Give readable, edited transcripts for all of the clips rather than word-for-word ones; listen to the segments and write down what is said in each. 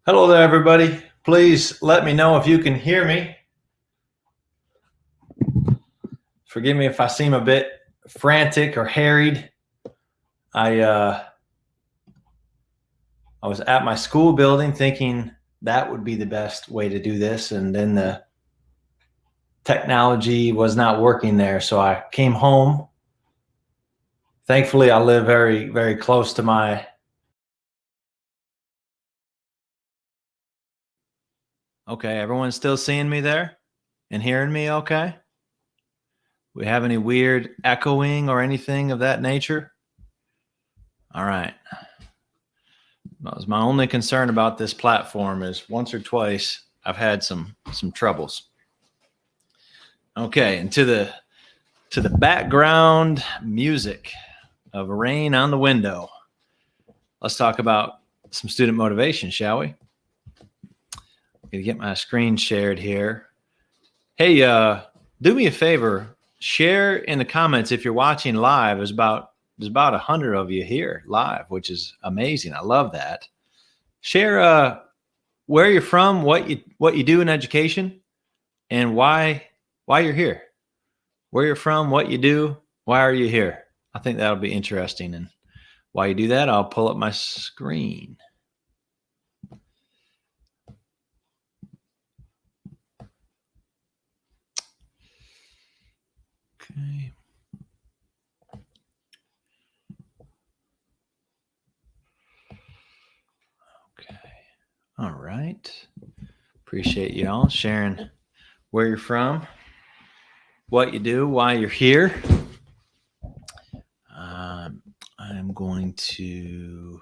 Hello there, everybody. Please let me know if you can hear me. Forgive me if I seem a bit frantic or harried. I was at my school building thinking that would be the best way to do this, and then the technology was not working there, so I came home. Thankfully, I live very, very close to my... Okay, everyone's still seeing me there and hearing me okay? We have any weird echoing or anything of that nature? All right. That was my only concern about this platform, is once or twice I've had some troubles. Okay, and to the background music of rain on the window, let's talk about some student motivation, shall we? I'm gonna get my screen shared here. Hey, do me a favor, share in the comments if you're watching live. There's about 100 of you here live, which is amazing. I love that. Share where you're from, what you do in education, and why you're here. Where you're from, what you do, why are you here? I think that'll be interesting. And while you do that, I'll pull up my screen. Okay. Okay. All right. Appreciate y'all sharing where you're from, what you do, why you're here. I'm going to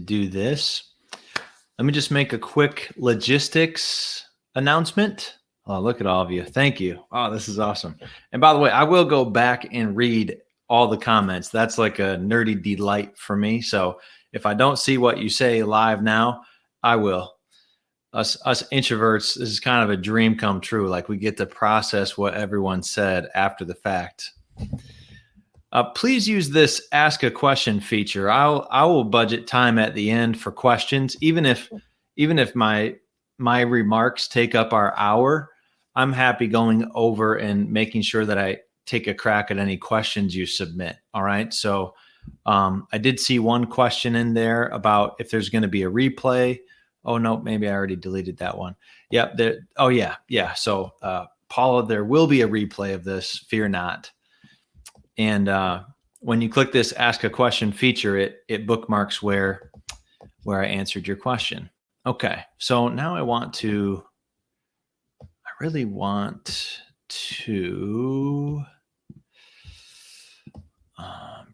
do this. Let me just make a quick logistics announcement. Oh, look at all of you. Thank you. Oh, this is awesome. And by the way, I will go back and read all the comments. That's like a nerdy delight for me. So if I don't see what you say live now, I will. Us introverts, this is kind of a dream come true. Like, we get to process what everyone said after the fact. Please use this ask a question feature. I will budget time at the end for questions, even if my remarks take up our hour. I'm happy going over and making sure that I take a crack at any questions you submit. All right. So I did see one question in there about if there's going to be a replay. Oh no, maybe I already deleted that one. Yep. Oh yeah. So Paula, there will be a replay of this. Fear not. And when you click this ask a question feature, it bookmarks where I answered your question. Okay, so now I really want to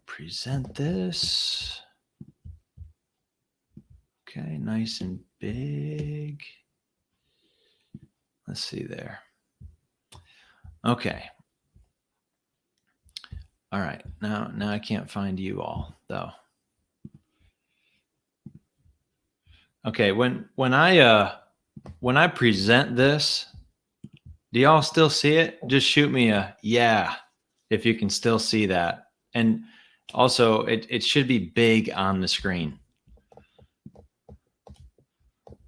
present this. Okay, nice and big. Let's see there. Okay. All right, now I can't find you all though. Okay, when I present this, do y'all still see it? Just shoot me a yeah if you can still see that. And also it should be big on the screen.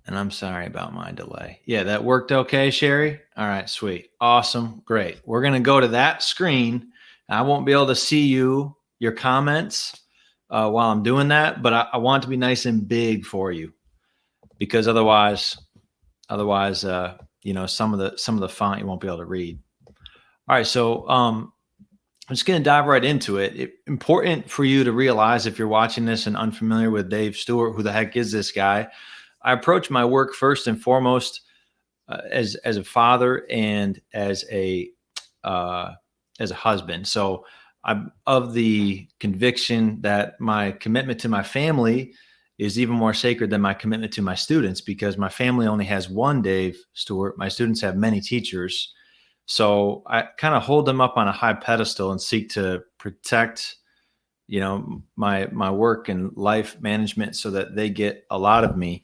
And I'm sorry about my delay. Yeah, that worked okay, Sherry? All right, sweet. Awesome, great. We're gonna go to that screen. I won't be able to see your comments while I'm doing that, but I want it to be nice and big for you, because otherwise, some of the font you won't be able to read. All right, so I'm just going to dive right into it. Important for you to realize, if you're watching this and unfamiliar with Dave Stuart, who the heck is this guy? I approach my work first and foremost as a father and as a husband. So I'm of the conviction that my commitment to my family is even more sacred than my commitment to my students, because my family only has one Dave Stuart. My students have many teachers. So I kind of hold them up on a high pedestal and seek to protect, my work and life management so that they get a lot of me.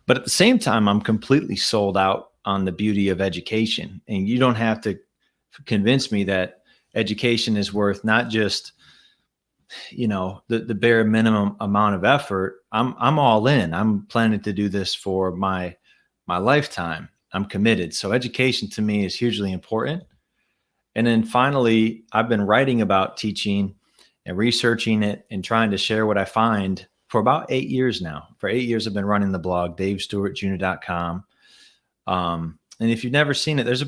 But at the same time, I'm completely sold out on the beauty of education. And you don't have to convince me that education is worth not just the bare minimum amount of effort, I'm all in. I'm planning to do this for my lifetime. I'm committed. So education to me is hugely important. And then finally, I've been writing about teaching and researching it and trying to share what I find for about 8 years now. For 8 years, I've been running the blog, DaveStuartJr.com. And if you've never seen it, there's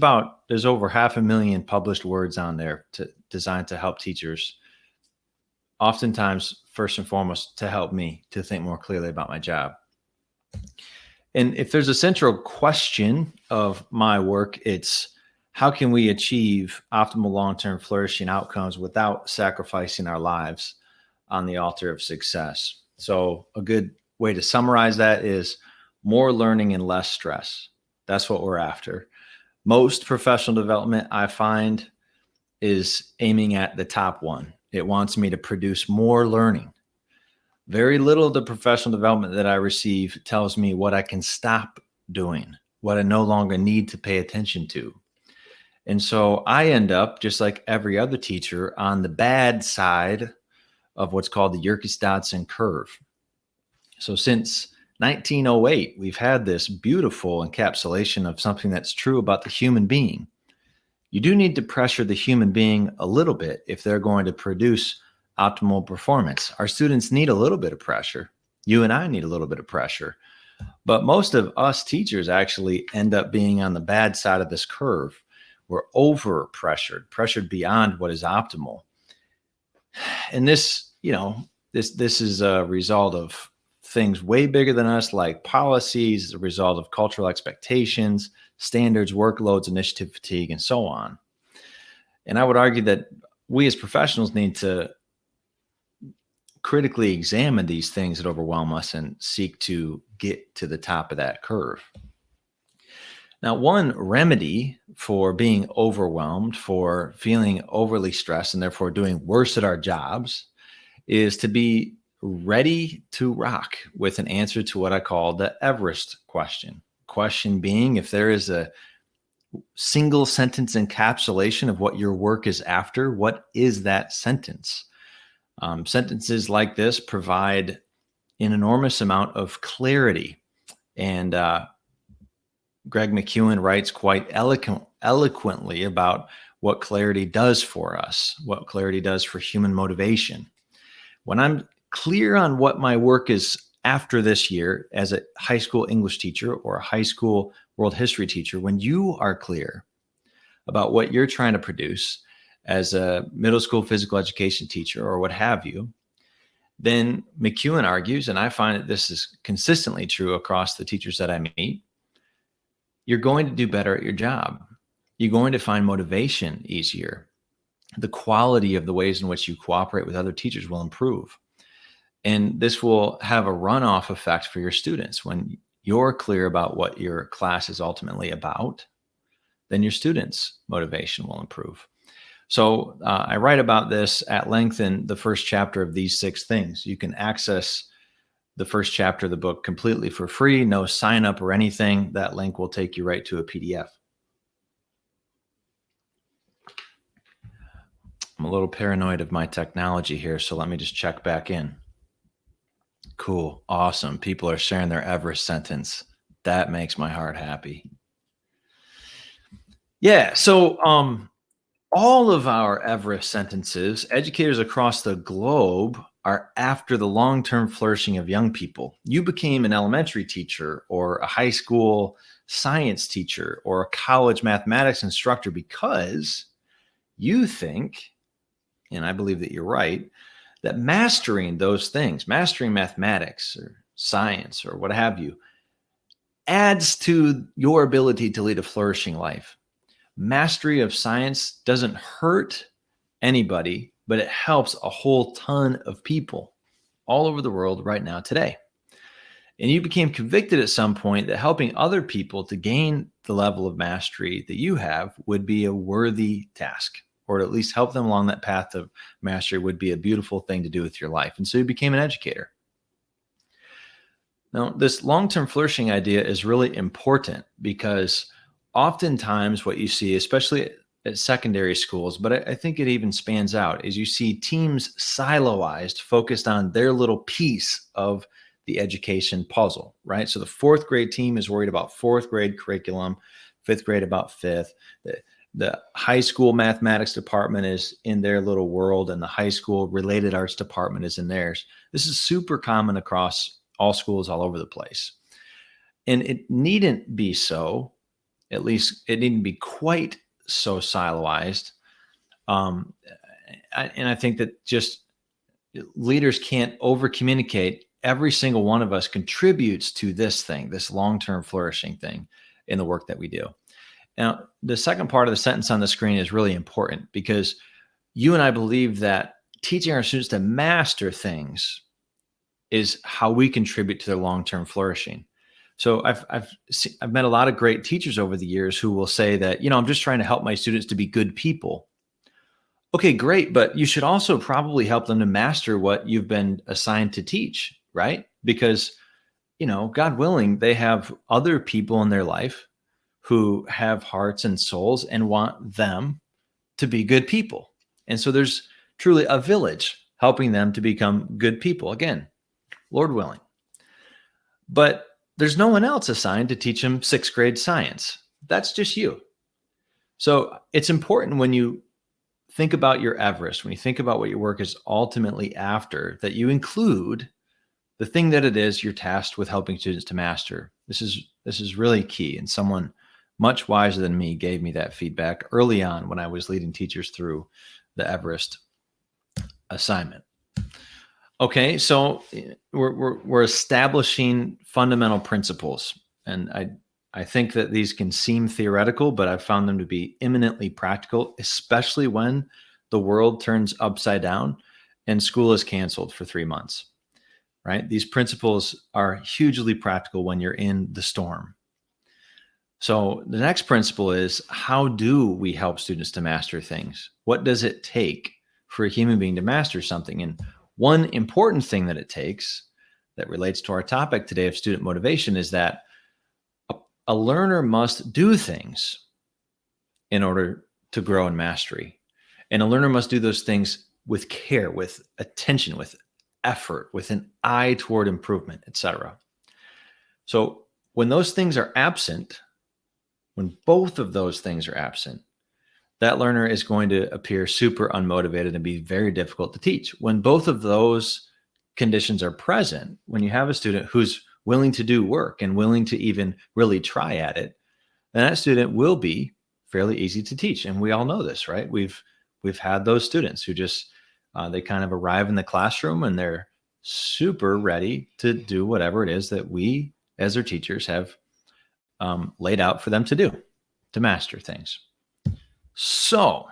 over 500,000 published words on there designed to help teachers. Oftentimes, first and foremost, to help me to think more clearly about my job. And if there's a central question of my work, it's how can we achieve optimal long-term flourishing outcomes without sacrificing our lives on the altar of success? So a good way to summarize that is more learning and less stress. That's what we're after. Most professional development, I find, is aiming at the top one. It wants me to produce more learning. Very little of the professional development that I receive tells me what I can stop doing, what I no longer need to pay attention to. And so I end up, just like every other teacher, on the bad side of what's called the Yerkes-Dodson curve. So since 1908, we've had this beautiful encapsulation of something that's true about the human being. You do need to pressure the human being a little bit if they're going to produce optimal performance. Our students need a little bit of pressure. You and I need a little bit of pressure. But most of us teachers actually end up being on the bad side of this curve. We're over pressured beyond what is optimal. And this is a result of things way bigger than us, like policies, a result of cultural expectations, standards, workloads, initiative fatigue, and so on. And I would argue that we as professionals need to critically examine these things that overwhelm us and seek to get to the top of that curve. Now, one remedy for being overwhelmed, for feeling overly stressed, and therefore doing worse at our jobs, is to be ready to rock with an answer to what I call the Everest question. Question being, if there is a single sentence encapsulation of what your work is after, what is that sentence? Sentences like this provide an enormous amount of clarity. And Greg McKeown writes quite eloquently about what clarity does for us, what clarity does for human motivation. When I'm clear on what my work is after this year as a high school English teacher or a high school world history teacher, when you are clear about what you're trying to produce as a middle school physical education teacher or what have you, then McKeown argues, and I find that this is consistently true across the teachers that I meet, you're going to do better at your job. You're going to find motivation easier. The quality of the ways in which you cooperate with other teachers will improve. And this will have a runoff effect for your students. When you're clear about what your class is ultimately about, then your students' motivation will improve. So I write about this at length in the first chapter of These 6 Things. You can access the first chapter of the book completely for free, no sign up or anything. That link will take you right to a PDF. I'm a little paranoid of my technology here, so let me just check back in. Cool. Awesome. People are sharing their Everest sentence. That makes my heart happy. Yeah. So all of our Everest sentences, educators across the globe are after the long-term flourishing of young people. You became an elementary teacher or a high school science teacher or a college mathematics instructor because you think, and I believe that you're right, that mastering those things, mastering mathematics or science or what have you, adds to your ability to lead a flourishing life. Mastery of science doesn't hurt anybody, but it helps a whole ton of people all over the world right now today. And you became convicted at some point that helping other people to gain the level of mastery that you have would be a worthy task, or to at least help them along that path of mastery would be a beautiful thing to do with your life. And so you became an educator. Now, this long-term flourishing idea is really important because oftentimes what you see, especially at secondary schools, but I think it even spans out, is you see teams siloized, focused on their little piece of the education puzzle, right? So the fourth grade team is worried about fourth grade curriculum, fifth grade about fifth. The high school mathematics department is in their little world, and the high school related arts department is in theirs. This is super common across all schools all over the place. And it needn't be so, at least it needn't be quite so siloized. And I think that just leaders can't over communicate. Every single one of us contributes to this thing, this long-term flourishing thing in the work that we do. Now, the second part of the sentence on the screen is really important, because you and I believe that teaching our students to master things is how we contribute to their long-term flourishing. So I've met a lot of great teachers over the years who will say that, I'm just trying to help my students to be good people. Okay, great. But you should also probably help them to master what you've been assigned to teach, right? Because, God willing, they have other people in their life who have hearts and souls and want them to be good people. And so there's truly a village helping them to become good people. Again, Lord willing. But there's no one else assigned to teach them sixth grade science. That's just you. So it's important when you think about your Everest, when you think about what your work is ultimately after, that you include the thing that it is you're tasked with helping students to master. This is really key. And someone much wiser than me gave me that feedback early on when I was leading teachers through the Everest assignment. Okay, so we're establishing fundamental principles, and I think that these can seem theoretical, but I've found them to be eminently practical, especially when the world turns upside down and school is canceled for 3 months, right? These principles are hugely practical when you're in the storm. So the next principle is, how do we help students to master things? What does it take for a human being to master something? And one important thing that it takes that relates to our topic today of student motivation is that a learner must do things in order to grow in mastery. And a learner must do those things with care, with attention, with effort, with an eye toward improvement, etc. So when those things are absent, when both of those things are absent, that learner is going to appear super unmotivated and be very difficult to teach. When both of those conditions are present, when you have a student who's willing to do work and willing to even really try at it, then that student will be fairly easy to teach. And we all know this, right? We've had those students who just, they kind of arrive in the classroom and they're super ready to do whatever it is that we as their teachers have laid out for them to do, to master things. So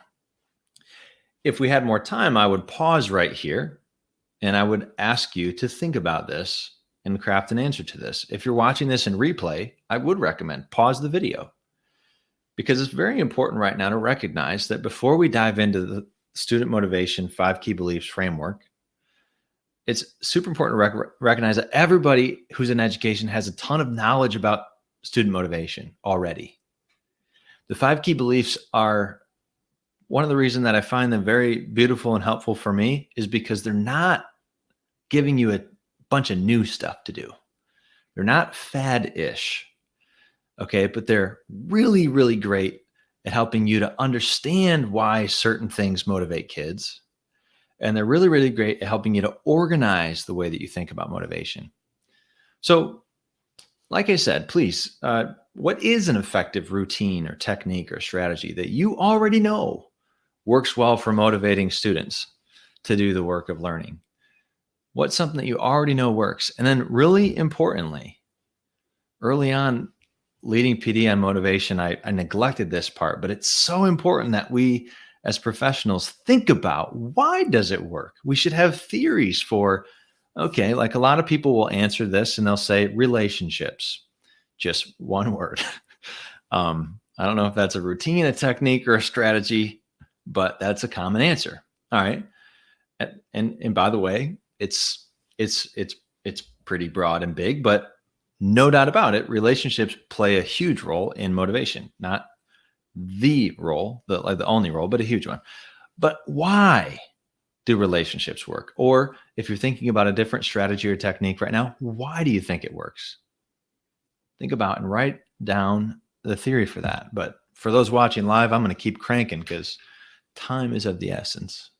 if we had more time, I would pause right here and I would ask you to think about this and craft an answer to this. If you're watching this in replay, I would recommend pause the video, because it's very important right now to recognize that before we dive into the student motivation 5 key beliefs framework, it's super important to recognize that everybody who's in education has a ton of knowledge about student motivation already. The 5 key beliefs are one of the reasons that I find them very beautiful and helpful for me, is because they're not giving you a bunch of new stuff to do. They're not fad-ish, okay? But they're really, really great at helping you to understand why certain things motivate kids. And they're really, really great at helping you to organize the way that you think about motivation. So, like I said, please, what is an effective routine or technique or strategy that you already know works well for motivating students to do the work of learning? What's something that you already know works? And then really importantly, early on leading PD on motivation, I neglected this part, but it's so important that we as professionals think about, why does it work? We should have theories for, okay, like a lot of people will answer this and they'll say relationships, just one word. I don't know if that's a routine, a technique, or a strategy, but that's a common answer. All right. And by the way, it's pretty broad and big, but no doubt about it, relationships play a huge role in motivation, not the role, the only role, but a huge one. But why do relationships work? Or if you're thinking about a different strategy or technique right now, why do you think it works? Think about and write down the theory for that. But for those watching live, I'm going to keep cranking because time is of the essence.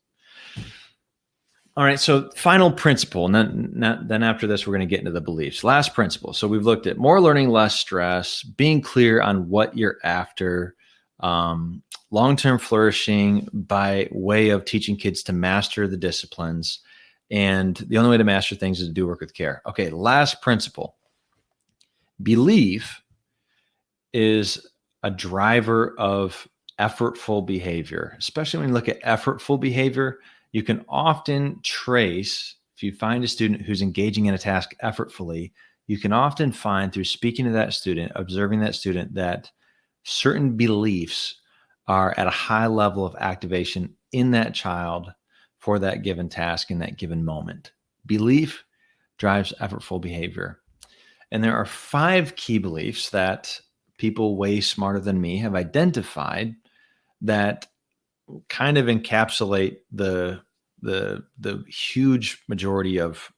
All right, so final principle, and then after this, we're going to get into the beliefs. Last principle. So we've looked at more learning, less stress, being clear on what you're after, long-term flourishing by way of teaching kids to master the disciplines. And the only way to master things is to do work with care. Okay, last principle. Belief is a driver of effortful behavior, especially when you look at effortful behavior. You can often trace, if you find a student who's engaging in a task effortfully, you can often find through speaking to that student, observing that student, that certain beliefs are at a high level of activation in that child for that given task in that given moment. Belief drives effortful behavior. And there are 5 key beliefs that people way smarter than me have identified that kind of encapsulate the huge majority of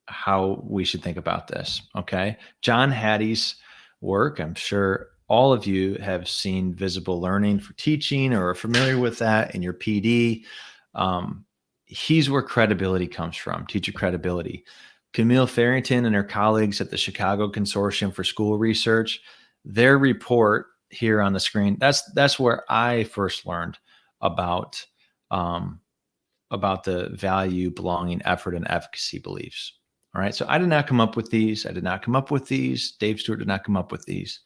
how we should think about this. Okay. John Hattie's work, I'm sure all of you have seen visible learning for teaching or are familiar with that in your PD. He's where credibility comes from, teacher credibility. Camille Farrington and her colleagues at the Chicago Consortium for School Research, their report here on the screen, that's where I first learned about the value, belonging, effort, and efficacy beliefs. All right. So I did not come up with these. Dave Stuart did not come up with these.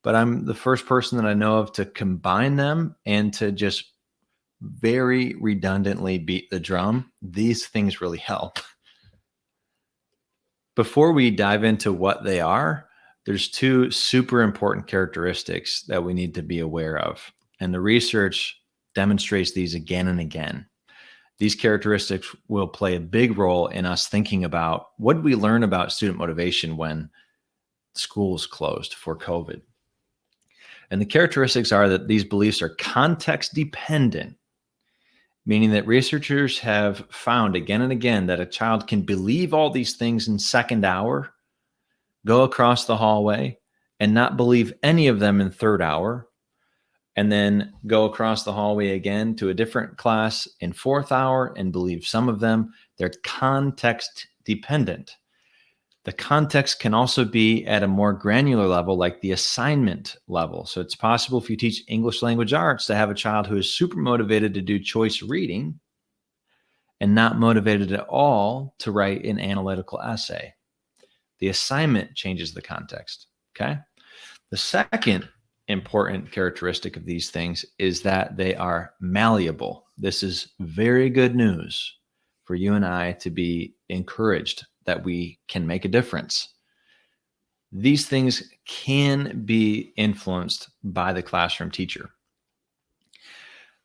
But I'm the first person that I know of to combine them and to just very redundantly beat the drum. These things really help. Before we dive into what they are, there's 2 super important characteristics that we need to be aware of. And the research demonstrates these again and again. These characteristics will play a big role in us thinking about what did we learn about student motivation when schools closed for COVID. And the characteristics are that these beliefs are context dependent, meaning that researchers have found again and again that a child can believe all these things in second hour, go across the hallway, and not believe any of them in third hour, and then go across the hallway again to a different class in fourth hour and believe some of them. They're context dependent. The context can also be at a more granular level, like the assignment level. So it's possible if you teach English language arts to have a child who is super motivated to do choice reading and not motivated at all to write an analytical essay. The assignment changes the context, okay? The second important characteristic of these things is that they are malleable. This is very good news for you and I to be encouraged that we can make a difference. These things can be influenced by the classroom teacher.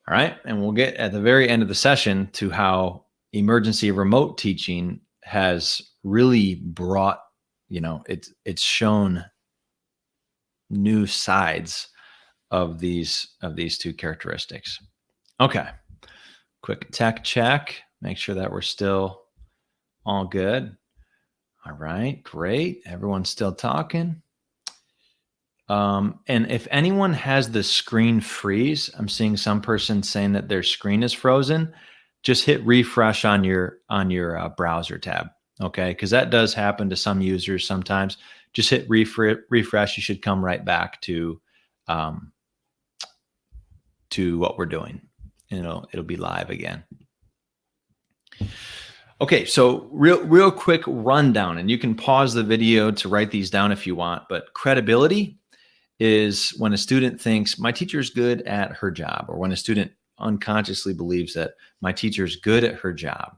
All right. And we'll get at the very end of the session to how emergency remote teaching has really brought, it's shown new sides of these 2 characteristics. Okay. Quick tech check. Make sure that we're still all good. All right, great. Everyone's still talking. And if anyone has the screen freeze, I'm seeing some person saying that their screen is frozen. Just hit refresh on your browser tab, okay? Because that does happen to some users sometimes. Just hit refresh. You should come right back to what we're doing. It'll be live again. Okay, so real quick rundown, and you can pause the video to write these down if you want, but credibility is when a student thinks my teacher's good at her job, or when a student unconsciously believes that my teacher's good at her job.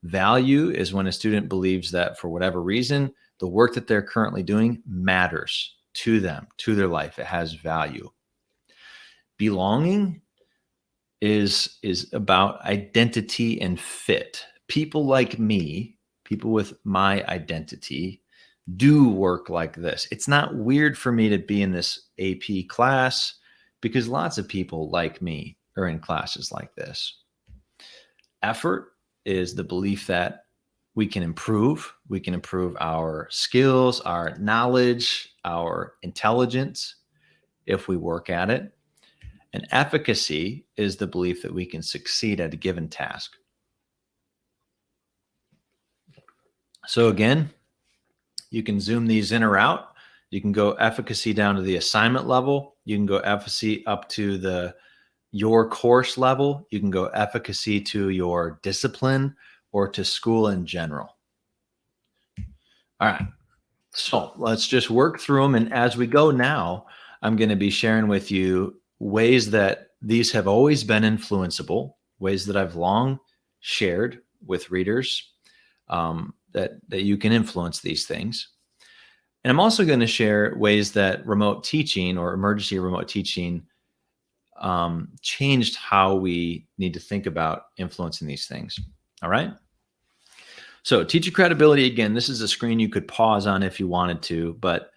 Value is when a student believes that for whatever reason, the work that they're currently doing matters to them, to their life. It has value. Belonging is about identity and fit. People like me, people with my identity, do work like this. It's not weird for me to be in this AP class, because lots of people like me are in classes like this. Effort is the belief that we can improve. We can improve our skills, our knowledge, our intelligence if we work at it. And efficacy is the belief that we can succeed at a given task. So again, you can zoom these in or out. You can go efficacy down to the assignment level. You can go efficacy up to your course level. You can go efficacy to your discipline or to school in general. All right. So let's just work through them. And as we go now, I'm going to be sharing with you ways that these have always been influenceable, ways that I've long shared with readers, that you can influence these things. And I'm also going to share ways that remote teaching or emergency remote teaching changed how we need to think about influencing these things. All right. So teacher credibility, again, this is a screen you could pause on if you wanted to, but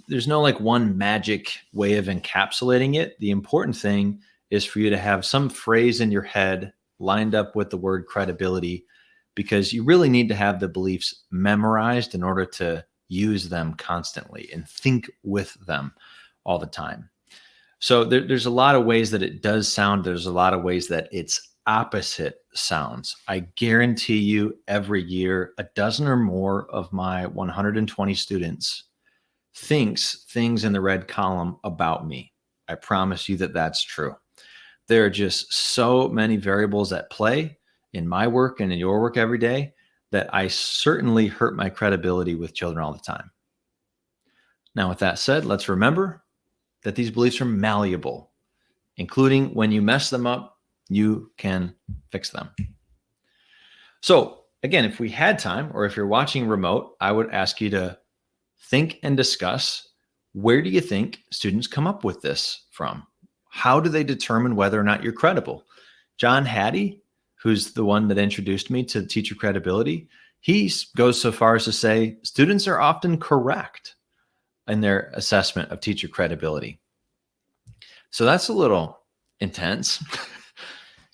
there's no like one magic way of encapsulating it. The important thing is for you to have some phrase in your head lined up with the word credibility, because you really need to have the beliefs memorized in order to use them constantly and think with them all the time. So there's a lot of ways that it does sound. There's a lot of ways that it's opposite sounds. I guarantee you every year, a dozen or more of my 120 students thinks things in the red column about me. I promise you that that's true. There are just so many variables at play in my work and in your work every day that I certainly hurt my credibility with children all the time. Now, with that said, let's remember that these beliefs are malleable, including when you mess them up, you can fix them. So again, if we had time, or if you're watching remote, I would ask you to think and discuss, where do you think students come up with this from? How do they determine whether or not you're credible? John Hattie, who's the one that introduced me to teacher credibility, he goes so far as to say students are often correct in their assessment of teacher credibility. So that's a little intense.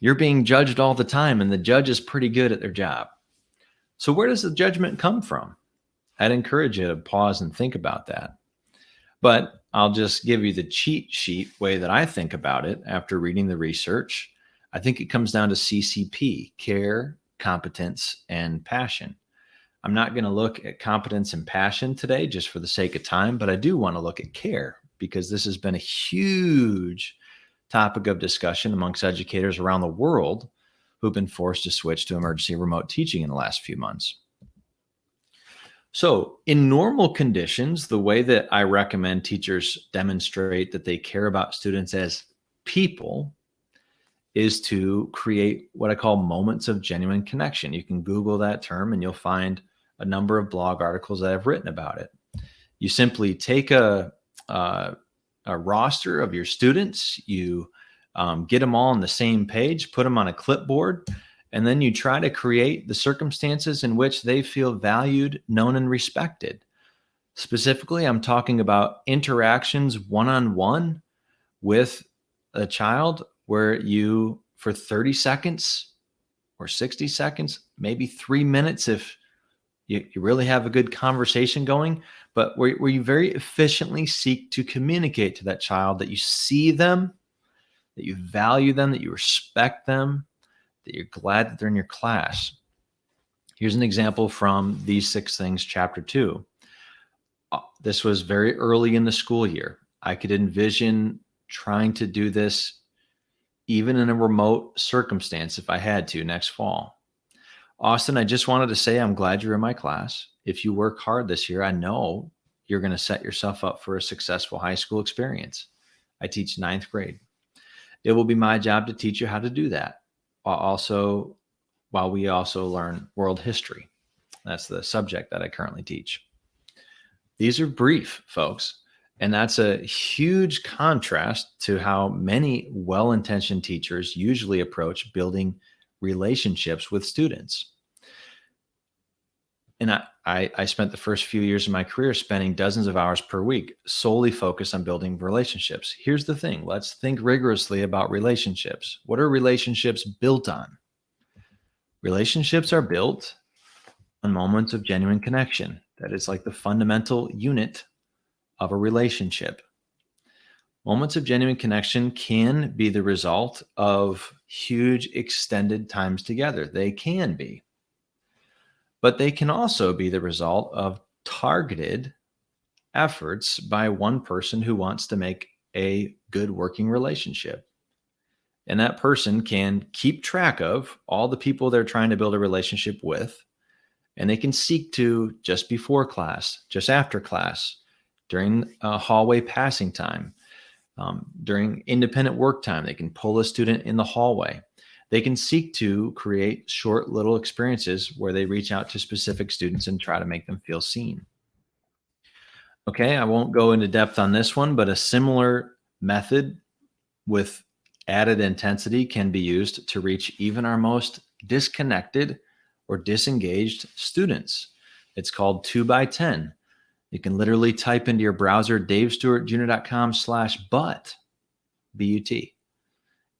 You're being judged all the time, and the judge is pretty good at their job. So where does the judgment come from? I'd encourage you to pause and think about that. But I'll just give you the cheat sheet way that I think about it after reading the research. I think it comes down to CCP: care, competence, and passion. I'm not going to look at competence and passion today just for the sake of time, but I do want to look at care, because this has been a huge topic of discussion amongst educators around the world who've been forced to switch to emergency remote teaching in the last few months. So in normal conditions, the way that I recommend teachers demonstrate that they care about students as people is to create what I call moments of genuine connection. You can Google that term and you'll find a number of blog articles that I've written about it. You simply take a roster of your students, you get them all on the same page, put them on a clipboard, and then you try to create the circumstances in which they feel valued, known, and respected. Specifically, I'm talking about interactions one-on-one with a child where you, for 30 seconds or 60 seconds, maybe 3 minutes if you really have a good conversation going, but where you very efficiently seek to communicate to that child that you see them, that you value them, that you respect them, that you're glad that they're in your class. Here's an example from These 6 Things, Chapter 2. This was very early in the school year. I could envision trying to do this even in a remote circumstance if I had to next fall. Austin, I just wanted to say I'm glad you're in my class. If you work hard this year, I know you're going to set yourself up for a successful high school experience. I teach 9th grade. It will be my job to teach you how to do that, while we also learn world history. That's the subject that I currently teach. These are brief, folks, and that's a huge contrast to how many well-intentioned teachers usually approach building relationships with students. And I spent the first few years of my career spending dozens of hours per week solely focused on building relationships. Here's the thing. Let's think rigorously about relationships. What are relationships built on? Relationships are built on moments of genuine connection. That is like the fundamental unit of a relationship. Moments of genuine connection can be the result of huge extended times together. They can be. But they can also be the result of targeted efforts by one person who wants to make a good working relationship. And that person can keep track of all the people they're trying to build a relationship with. And they can seek to just before class, just after class, during hallway passing time, during independent work time. They can pull a student in the hallway. They can seek to create short little experiences where they reach out to specific students and try to make them feel seen. Okay, I won't go into depth on this one, but a similar method with added intensity can be used to reach even our most disconnected or disengaged students. It's called 2x10. You can literally type into your browser davestuartjr.com/but, B-U-T,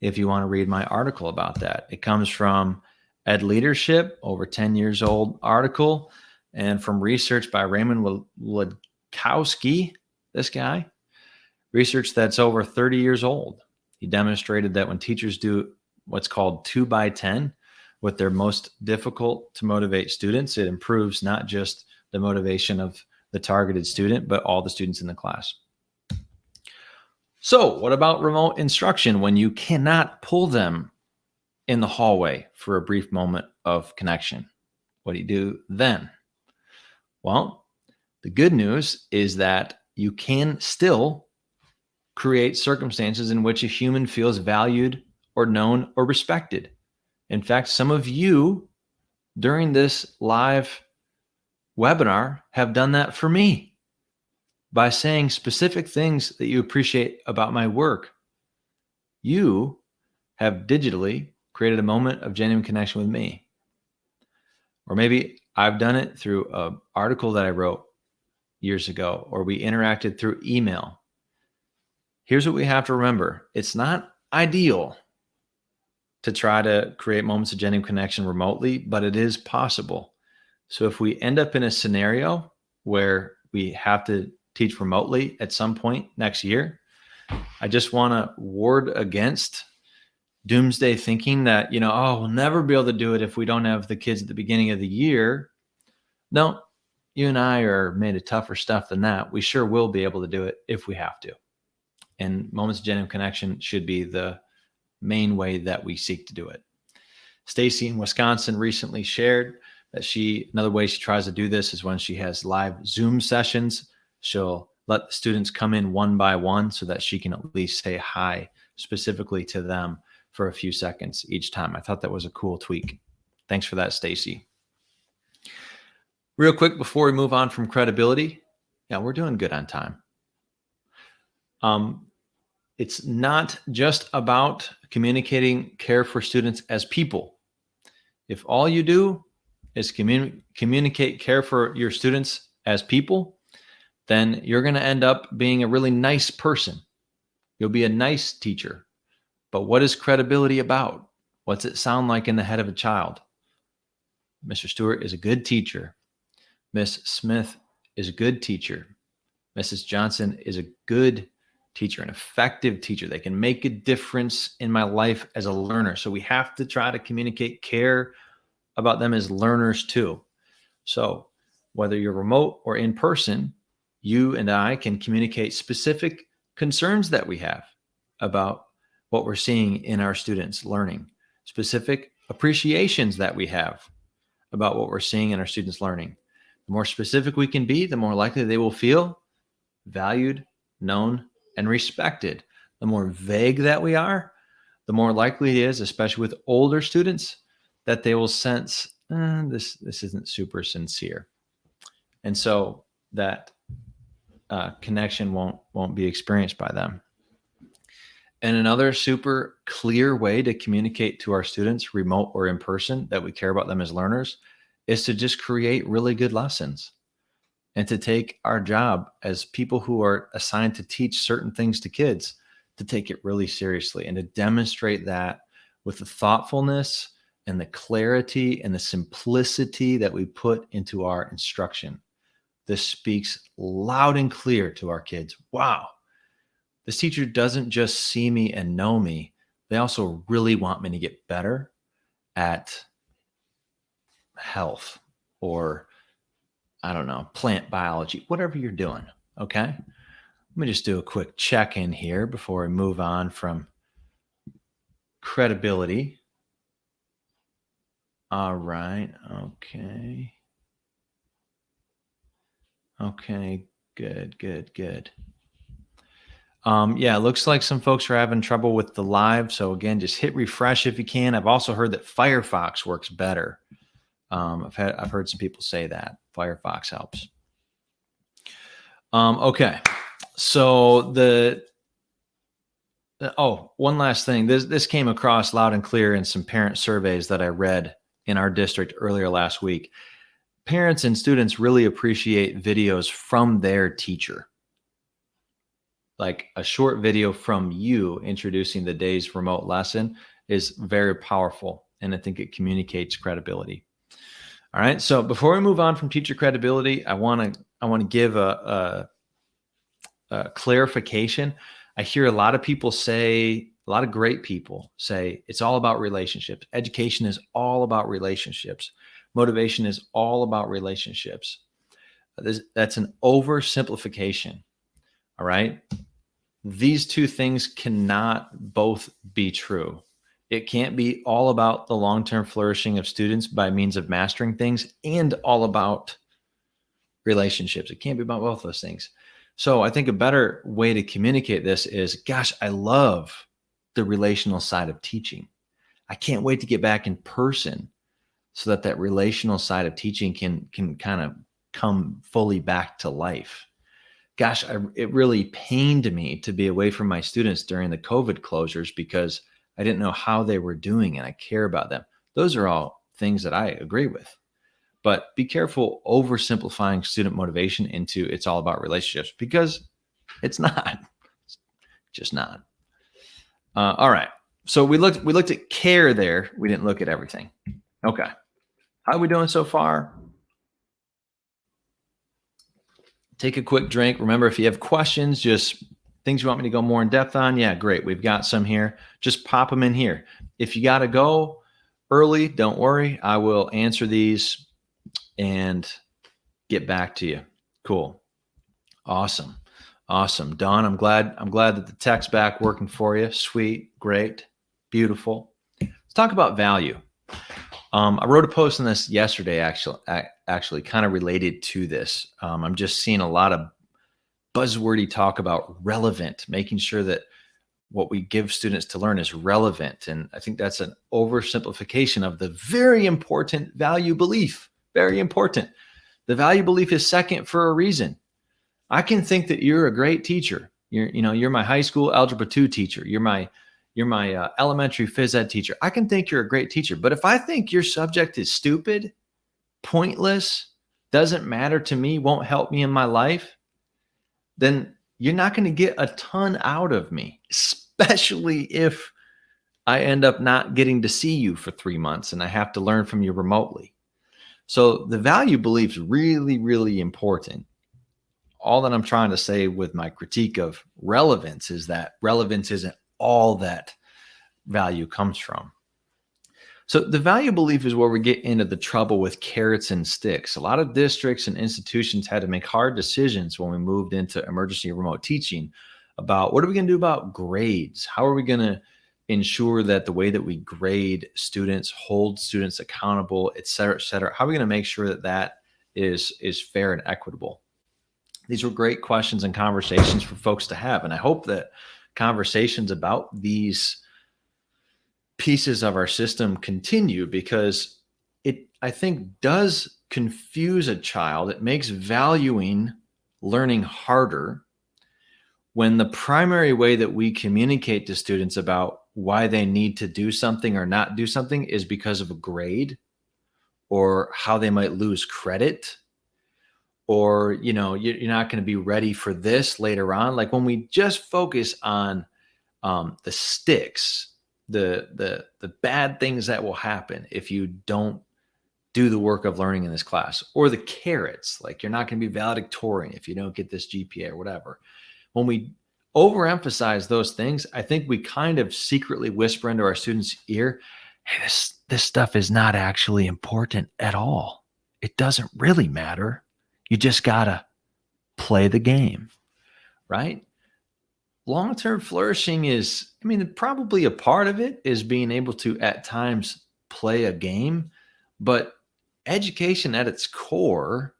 if you want to read my article about that. It comes from Ed Leadership, over 10 years old article, and from research by Raymond Wadkowski, this guy, research that's over 30 years old. He demonstrated that when teachers do what's called 2x10 with their most difficult to motivate students, it improves not just the motivation of the targeted student, but all the students in the class. So what about remote instruction when you cannot pull them in the hallway for a brief moment of connection? What do you do then? Well, the good news is that you can still create circumstances in which a human feels valued or known or respected. In fact, some of you during this live webinar have done that for me by saying specific things that you appreciate about my work. You have digitally created a moment of genuine connection with me. Or maybe I've done it through an article that I wrote years ago, or we interacted through email. Here's what we have to remember. It's not ideal to try to create moments of genuine connection remotely, but it is possible. So if we end up in a scenario where we have to teach remotely at some point next year, I just want to ward against doomsday thinking that, we'll never be able to do it if we don't have the kids at the beginning of the year. No, you and I are made of tougher stuff than that. We sure will be able to do it if we have to. And moments of genuine connection should be the main way that we seek to do it. Stacy in Wisconsin recently shared that another way she tries to do this is when she has live Zoom sessions. She'll let the students come in one by one so that she can at least say hi specifically to them for a few seconds each time. I thought that was a cool tweak. Thanks for that, Stacy. Real quick before we move on from credibility, we're doing good on time. It's not just about communicating care for students as people. If all you do is communicate care for your students as people, then you're going to end up being a really nice person. You'll be a nice teacher. But what is credibility about? What's it sound like in the head of a child? Mr. Stewart is a good teacher. Miss Smith is a good teacher. Mrs. Johnson is a good teacher, an effective teacher. They can make a difference in my life as a learner. So we have to try to communicate care about them as learners too. So whether you're remote or in person, you and I can communicate specific concerns that we have about what we're seeing in our students learning, specific appreciations that we have about what we're seeing in our students learning. The more specific we can be, the more likely they will feel valued, known, and respected. The more vague that we are, the more likely it is, especially with older students, that they will sense this isn't super sincere. And so that connection won't be experienced by them. And another super clear way to communicate to our students, remote or in person, that we care about them as learners is to just create really good lessons and to take our job as people who are assigned to teach certain things to kids, to take it really seriously and to demonstrate that with the thoughtfulness and the clarity and the simplicity that we put into our instruction. This speaks loud and clear to our kids. Wow, this teacher doesn't just see me and know me. They also really want me to get better at health or, I don't know, plant biology, whatever you're doing. Okay. Let me just do a quick check in here before we move on from credibility. All right. Okay. Okay. Good. Yeah, it looks like some folks are having trouble with the live. So again, just hit refresh if you can. I've also heard that Firefox works better. I've heard some people say that Firefox helps. Okay, so one last thing. This came across loud and clear in some parent surveys that I read in our district earlier last week. Parents and students really appreciate videos from their teacher. Like a short video from you introducing the day's remote lesson is very powerful, and I think it communicates credibility. All right. So before we move on from teacher credibility, I want to give a clarification. I hear a lot of people say, a lot of great people say, it's all about relationships. Education is all about relationships. Motivation is all about relationships. That's an oversimplification. All right. These two things cannot both be true. It can't be all about the long-term flourishing of students by means of mastering things and all about relationships. It can't be about both those things. So I think a better way to communicate this is, gosh, I love the relational side of teaching. I can't wait to get back in person so that relational side of teaching can kind of come fully back to life. Gosh, it really pained me to be away from my students during the COVID closures because I didn't know how they were doing and I care about them. Those are all things that I agree with. But be careful oversimplifying student motivation into it's all about relationships, because it's not. It's just not. All right. So we looked at care there. We didn't look at everything. Okay. How are we doing so far? Take a quick drink. Remember, if you have questions, just things you want me to go more in depth on, yeah, great. We've got some here. Just pop them in here. If you got to go early, don't worry. I will answer these and get back to you. Cool. Awesome. Dawn, I'm glad that the tech's back working for you. Sweet. Great. Beautiful. Let's talk about value. I wrote a post on this yesterday, actually kind of related to this. I'm just seeing a lot of buzzwordy talk about relevant, making sure that what we give students to learn is relevant. And I think that's an oversimplification of the very important value belief. Very important. The value belief is second for a reason. I can think that you're a great teacher. You're my high school algebra 2 teacher. You're my elementary phys ed teacher. I can think you're a great teacher, but if I think your subject is stupid, pointless, doesn't matter to me, won't help me in my life, then you're not going to get a ton out of me, especially if I end up not getting to see you for 3 months and I have to learn from you remotely. So the value belief is really, really important. All that I'm trying to say with my critique of relevance is that relevance isn't all that value comes from. So the value belief is where we get into the trouble with carrots and sticks. A lot of districts and institutions had to make hard decisions when we moved into emergency remote teaching about what are we going to do about grades? How are we going to ensure that the way that we grade students, hold students accountable, et cetera, et cetera? How are we going to make sure that that is fair and equitable? These were great questions and conversations for folks to have. And I hope that conversations about these pieces of our system continue, because it, I think, does confuse a child. It makes valuing learning harder when the primary way that we communicate to students about why they need to do something or not do something is because of a grade or how they might lose credit, or, you're not going to be ready for this later on. Like when we just focus on the sticks, the bad things that will happen if you don't do the work of learning in this class, or the carrots, like you're not going to be valedictorian if you don't get this GPA or whatever. When we overemphasize those things, I think we kind of secretly whisper into our students' ear, hey, this stuff is not actually important at all. It doesn't really matter. You just gotta play the game, right? Long-term flourishing is, probably a part of it is being able to at times play a game, but education at its core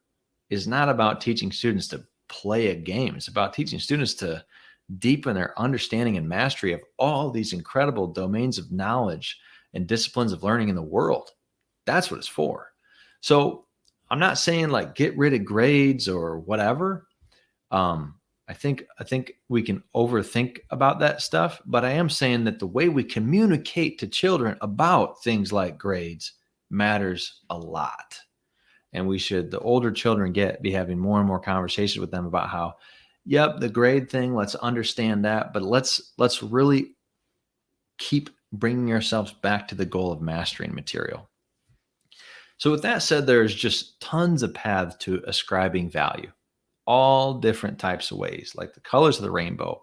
is not about teaching students to play a game. It's about teaching students to deepen their understanding and mastery of all these incredible domains of knowledge and disciplines of learning in the world. That's what it's for. So I'm not saying like get rid of grades or whatever. I think we can overthink about that stuff, but I am saying that the way we communicate to children about things like grades matters a lot. And the older children be having more and more conversations with them about how, yep, the grade thing, let's understand that, but let's really keep bringing ourselves back to the goal of mastering material. So with that said, there's just tons of paths to ascribing value, all different types of ways, like the colors of the rainbow.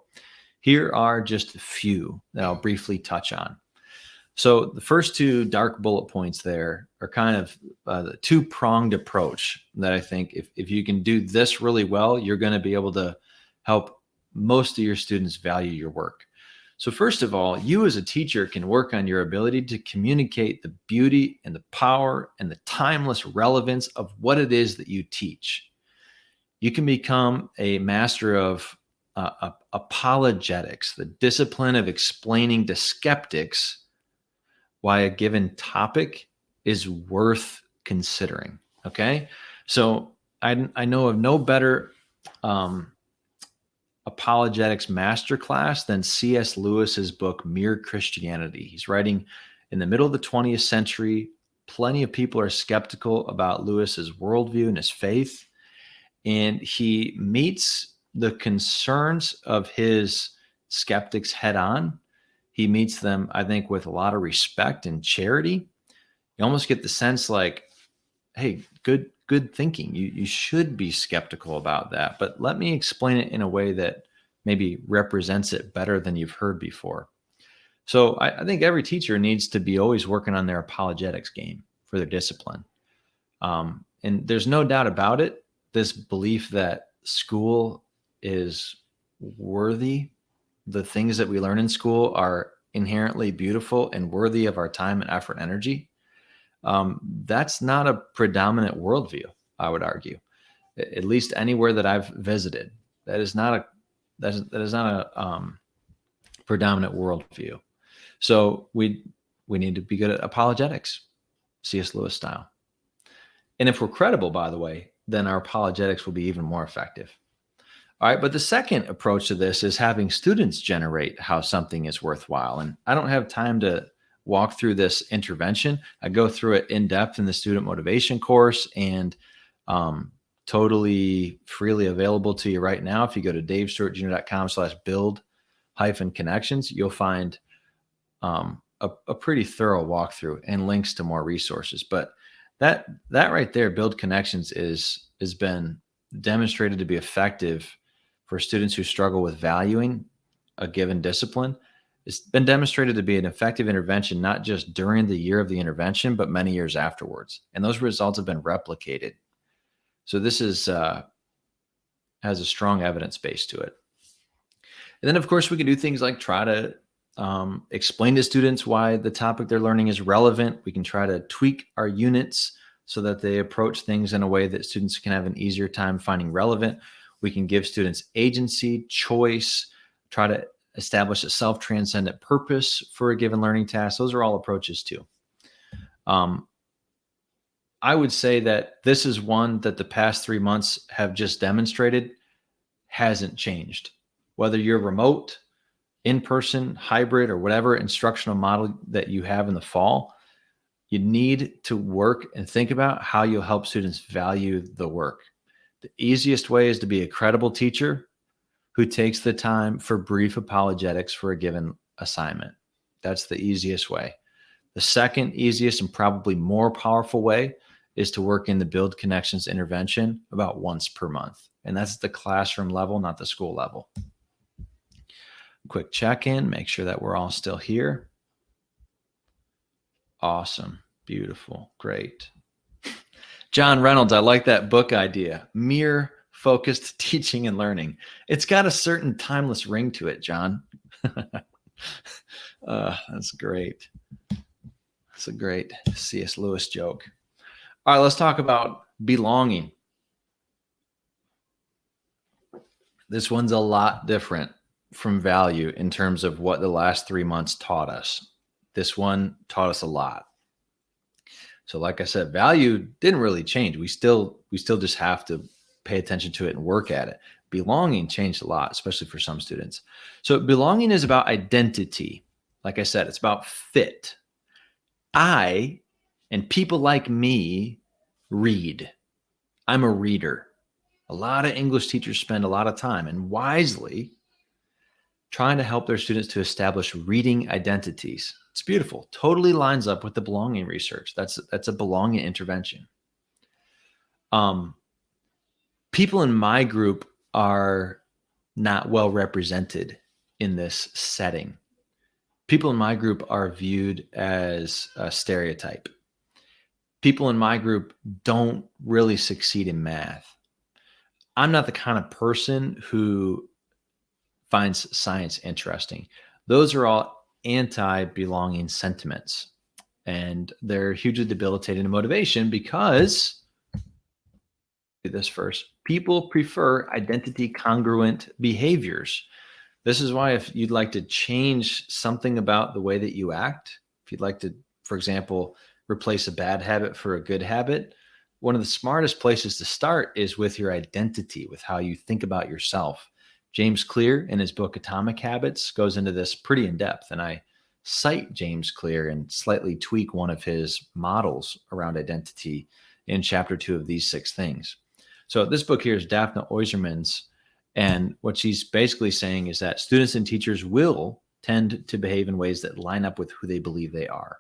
Here are just a few that I'll briefly touch on. So the first two dark bullet points there are kind of the two-pronged approach that I think if you can do this really well, you're going to be able to help most of your students value your work. So first of all, you as a teacher can work on your ability to communicate the beauty and the power and the timeless relevance of what it is that you teach. You can become a master of apologetics, the discipline of explaining to skeptics why a given topic is worth considering. Okay. So I know of no better apologetics masterclass than C.S. Lewis's book, Mere Christianity. He's writing in the middle of the 20th century. Plenty of people are skeptical about Lewis's worldview and his faith. And he meets the concerns of his skeptics head on. He meets them, I think, with a lot of respect and charity. You almost get the sense like, hey, good thinking. You should be skeptical about that, but let me explain it in a way that maybe represents it better than you've heard before. So I think every teacher needs to be always working on their apologetics game for their discipline. And there's no doubt about it, this belief that school is worthy, the things that we learn in school are inherently beautiful and worthy of our time and effort and energy. That's not a predominant worldview, I would argue. At least anywhere that I've visited, that is not a predominant worldview. So we need to be good at apologetics, C.S. Lewis style. And if we're credible, by the way, then our apologetics will be even more effective. All right, but the second approach to this is having students generate how something is worthwhile. And I don't have time to walk through this intervention. I go through it in depth in the student motivation course, and totally freely available to you right now. If you go to davestuartjr.com/build-connections, you'll find a pretty thorough walkthrough and links to more resources. But that right there, Build Connections, has been demonstrated to be effective for students who struggle with valuing a given discipline. It's been demonstrated to be an effective intervention, not just during the year of the intervention, but many years afterwards. And those results have been replicated. So this has a strong evidence base to it. And then, of course, we can do things like try to explain to students why the topic they're learning is relevant. We can try to tweak our units so that they approach things in a way that students can have an easier time finding relevant. We can give students agency, choice, try to establish a self-transcendent purpose for a given learning task. Those are all approaches too. I would say that this is one that the past 3 months have just demonstrated hasn't changed. Whether you're remote, in-person, hybrid, or whatever instructional model that you have in the fall, You need to work and think about how you'll help students value the work. The easiest way is to be a credible teacher who takes the time for brief apologetics for a given assignment. That's the easiest way. The second easiest and probably more powerful way is to work in the build connections intervention about once per month. And that's the classroom level, not the school level. Quick check-in, make sure that we're all still here. Awesome. Beautiful. Great. John Reynolds, I like that book idea. Mere focused teaching and learning. It's got a certain timeless ring to it, John. That's great. That's a great C.S. Lewis joke. All right, let's talk about belonging. This one's a lot different from value in terms of what the last 3 months taught us. This one taught us a lot. So like I said, value didn't really change. We still just have to pay attention to it and work at it. Belonging changed a lot, especially for some students. So belonging is about identity. Like I said, it's about fit. I and people like me read. I'm a reader. A lot of English teachers spend a lot of time, and wisely, trying to help their students to establish reading identities. It's beautiful. Totally lines up with the belonging research. That's a belonging intervention. People in my group are not well represented in this setting. People in my group are viewed as a stereotype. People in my group don't really succeed in math. I'm not the kind of person who finds science interesting. Those are all anti-belonging sentiments, and they're hugely debilitating to motivation because, do this first, people prefer identity congruent behaviors. This is why if you'd like to change something about the way that you act, if you'd like to, for example, replace a bad habit for a good habit, one of the smartest places to start is with your identity, with how you think about yourself. James Clear, in his book Atomic Habits, goes into this pretty in depth. And I cite James Clear and slightly tweak one of his models around identity in chapter 2 of These 6 Things. So this book here is Daphne Oyserman's. And what she's basically saying is that students and teachers will tend to behave in ways that line up with who they believe they are.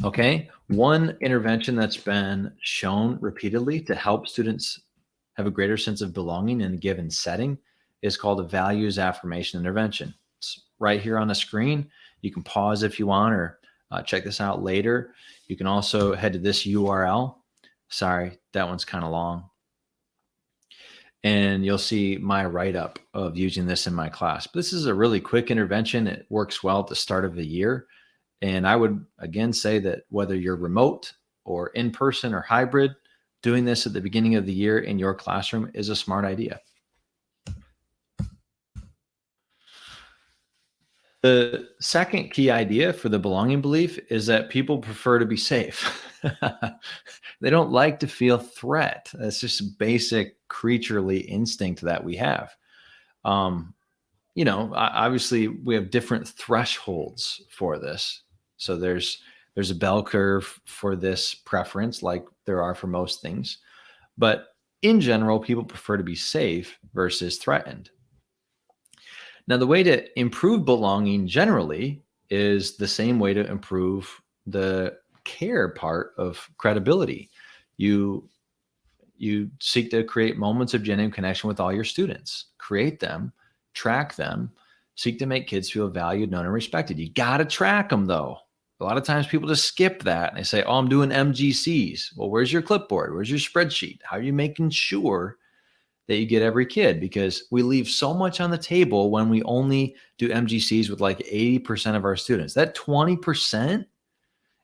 Okay, one intervention that's been shown repeatedly to help students have a greater sense of belonging in a given setting is called a values affirmation intervention. It's right here on the screen. You can pause if you want, or check this out later. You can also head to this URL. Sorry, that one's kind of long. And you'll see my write-up of using this in my class. But this is a really quick intervention. It works well at the start of the year. And I would, again, say that whether you're remote or in person or hybrid, doing this at the beginning of the year in your classroom is a smart idea. The second key idea for the belonging belief is that people prefer to be safe. They don't like to feel threat. That's just a basic creaturely instinct that we have. Obviously we have different thresholds for this. So there's a bell curve for this preference, like there are for most things. But in general, people prefer to be safe versus threatened. Now, the way to improve belonging generally is the same way to improve the care part of credibility. You seek to create moments of genuine connection with all your students, create them, track them, seek to make kids feel valued, known, and respected. You got to track them, though. A lot of times people just skip that and they say, oh, I'm doing MGCs. Well, where's your clipboard? Where's your spreadsheet? How are you making sure that you get every kid? Because we leave so much on the table when we only do MGCs with like 80% of our students. That 20%,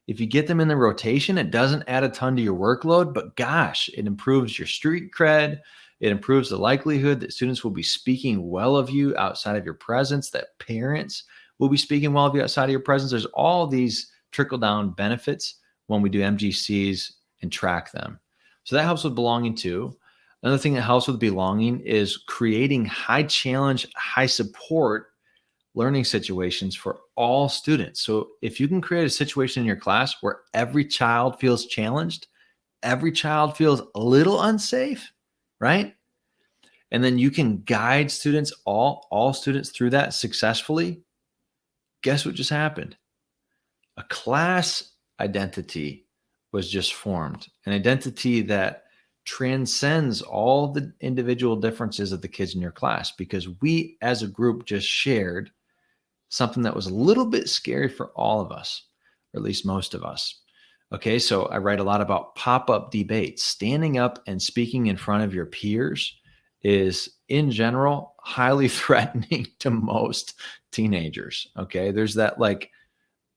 if you get them in the rotation, it doesn't add a ton to your workload, but gosh, it improves your street cred. It improves the likelihood that students will be speaking well of you outside of your presence, that parents will be speaking well of you outside of your presence. There's all these trickle-down benefits when we do MGCs and track them. So that helps with belonging too. Another thing that helps with belonging is creating high challenge, high support learning situations for all students. So if you can create a situation in your class where every child feels challenged, every child feels a little unsafe, right? And then you can guide students, all students through that successfully. Guess what just happened? A class identity was just formed, an identity that transcends all the individual differences of the kids in your class, because we as a group just shared something that was a little bit scary for all of us, or at least most of us. Okay, so I write a lot about pop-up debates. Standing up and speaking in front of your peers is, in general, highly threatening to most teenagers. Okay, there's that like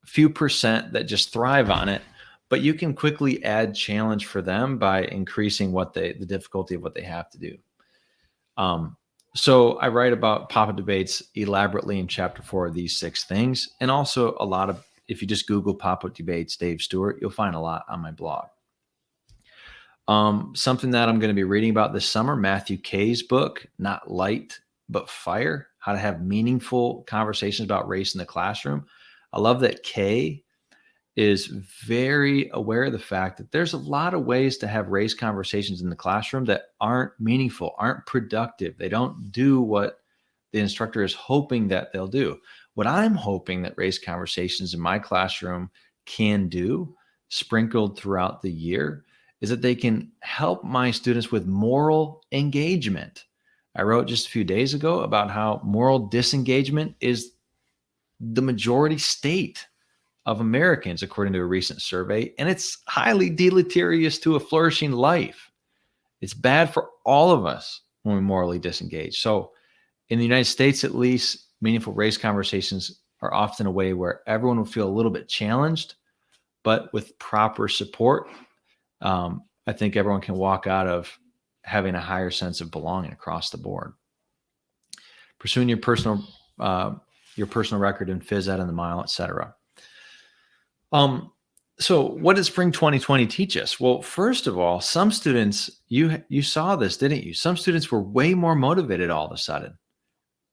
few percent that just thrive on it, but you can quickly add challenge for them by increasing the difficulty of what they have to do. So I write about pop-up debates elaborately in chapter 4 of these 6 things. And also a lot of, if you just Google pop-up debates, Dave Stuart, you'll find a lot on my blog. Something that I'm going to be reading about this summer, Matthew Kay's book, Not Light, But Fire, How to Have Meaningful Conversations About Race in the Classroom. I love that Kay is very aware of the fact that there's a lot of ways to have race conversations in the classroom that aren't meaningful, aren't productive. They don't do what the instructor is hoping that they'll do. What I'm hoping that race conversations in my classroom can do, sprinkled throughout the year, is that they can help my students with moral engagement. I wrote just a few days ago about how moral disengagement is the majority state of Americans, according to a recent survey, and it's highly deleterious to a flourishing life. It's bad for all of us when we morally disengage. So in the United States, at least, meaningful race conversations are often a way where everyone will feel a little bit challenged, but with proper support, I think everyone can walk out of having a higher sense of belonging across the board. Pursuing your personal record in phys ed and the mile, etc. So what did spring 2020 teach us? Well, first of all, some students, you saw this, didn't you? Some students were way more motivated all of a sudden.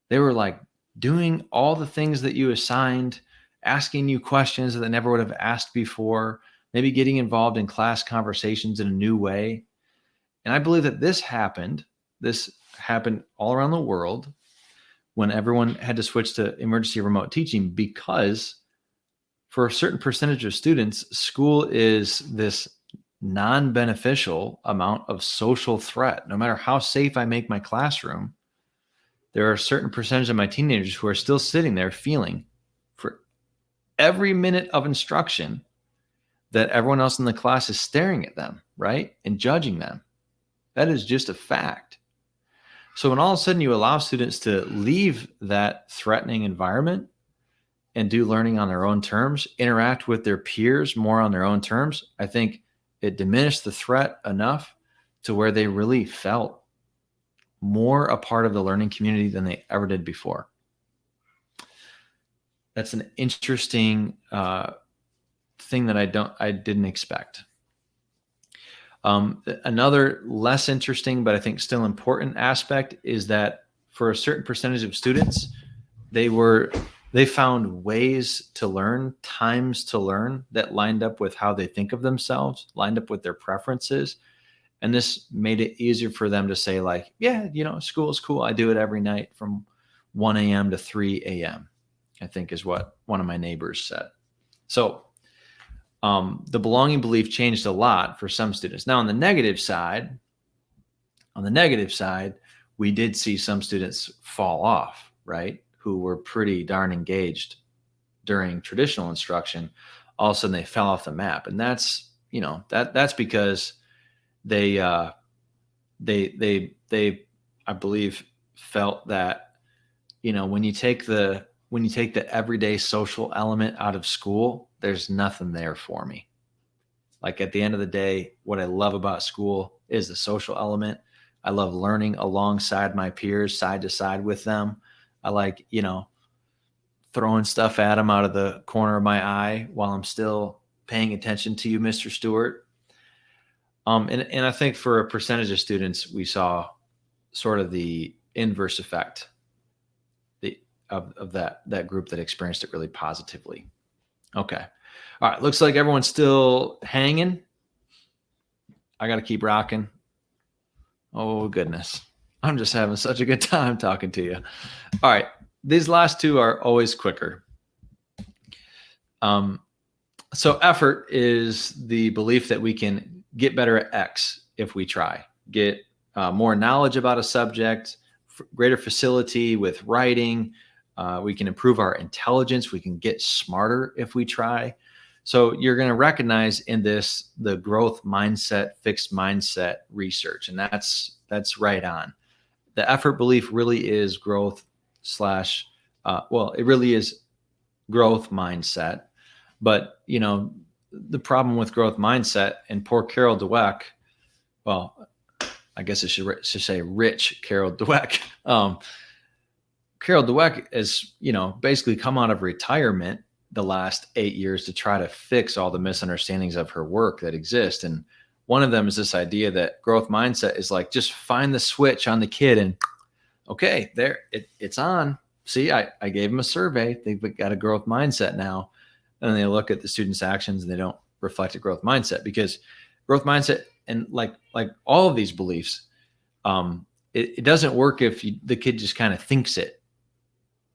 They were like doing all the things that you assigned, asking you questions that they never would have asked before, maybe getting involved in class conversations in a new way. And I believe that this happened all around the world when everyone had to switch to emergency remote teaching, because for a certain percentage of students, school is this non-beneficial amount of social threat. No matter how safe I make my classroom, there are a certain percentage of my teenagers who are still sitting there feeling for every minute of instruction that everyone else in the class is staring at them, right? And judging them. That is just a fact. So when all of a sudden you allow students to leave that threatening environment and do learning on their own terms, interact with their peers more on their own terms, I think it diminished the threat enough to where they really felt more a part of the learning community than they ever did before. That's an interesting thing that I didn't expect. Another less interesting, but I think still important aspect is that for a certain percentage of students, they found ways to learn, times to learn that lined up with how they think of themselves, lined up with their preferences. And this made it easier for them to say like, yeah, school is cool. I do it every night from 1 a.m. to 3 a.m., I think is what one of my neighbors said. So the belonging belief changed a lot for some students. Now on the negative side, we did see some students fall off, right? Who were pretty darn engaged during traditional instruction. All of a sudden they fell off the map. And that's, that's because they I believe felt that, when you take the everyday social element out of school, there's nothing there for me. Like at the end of the day, what I love about school is the social element. I love learning alongside my peers, side to side with them. I like, throwing stuff at them out of the corner of my eye while I'm still paying attention to you, Mr. Stewart. And I think for a percentage of students, we saw sort of the inverse effect. of that group that experienced it really positively. Okay. All right. Looks like everyone's still hanging. I got to keep rocking. Oh, goodness. I'm just having such a good time talking to you. All right. These last two are always quicker. So effort is the belief that we can get better at X if we try, get more knowledge about a subject, greater facility with writing. We can improve our intelligence. We can get smarter if we try. So you're going to recognize in this the growth mindset, fixed mindset research, and that's right on. The effort belief really is growth slash, it really is growth mindset. But, the problem with growth mindset, and poor Carol Dweck, well, I guess I should say rich Carol Dweck. Carol Dweck has, basically come out of retirement the last 8 years to try to fix all the misunderstandings of her work that exist. And one of them is this idea that growth mindset is like, just find the switch on the kid and okay, there it's on. See, I gave them a survey. They've got a growth mindset now. And then they look at the students' actions and they don't reflect a growth mindset, because growth mindset and like all of these beliefs, it doesn't work if the kid just kind of thinks it,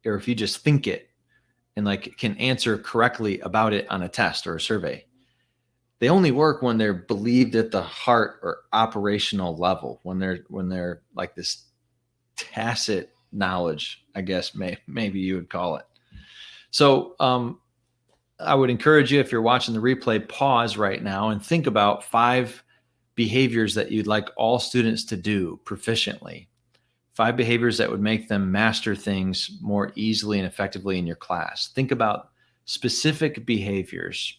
or if you just think it and like can answer correctly about it on a test or a survey. They only work when they're believed at the heart or operational level, when they're like this tacit knowledge, I guess maybe you would call it. So I would encourage you, if you're watching the replay, pause right now and think about 5 behaviors that you'd like all students to do proficiently. 5 behaviors that would make them master things more easily and effectively in your class. Think about specific behaviors,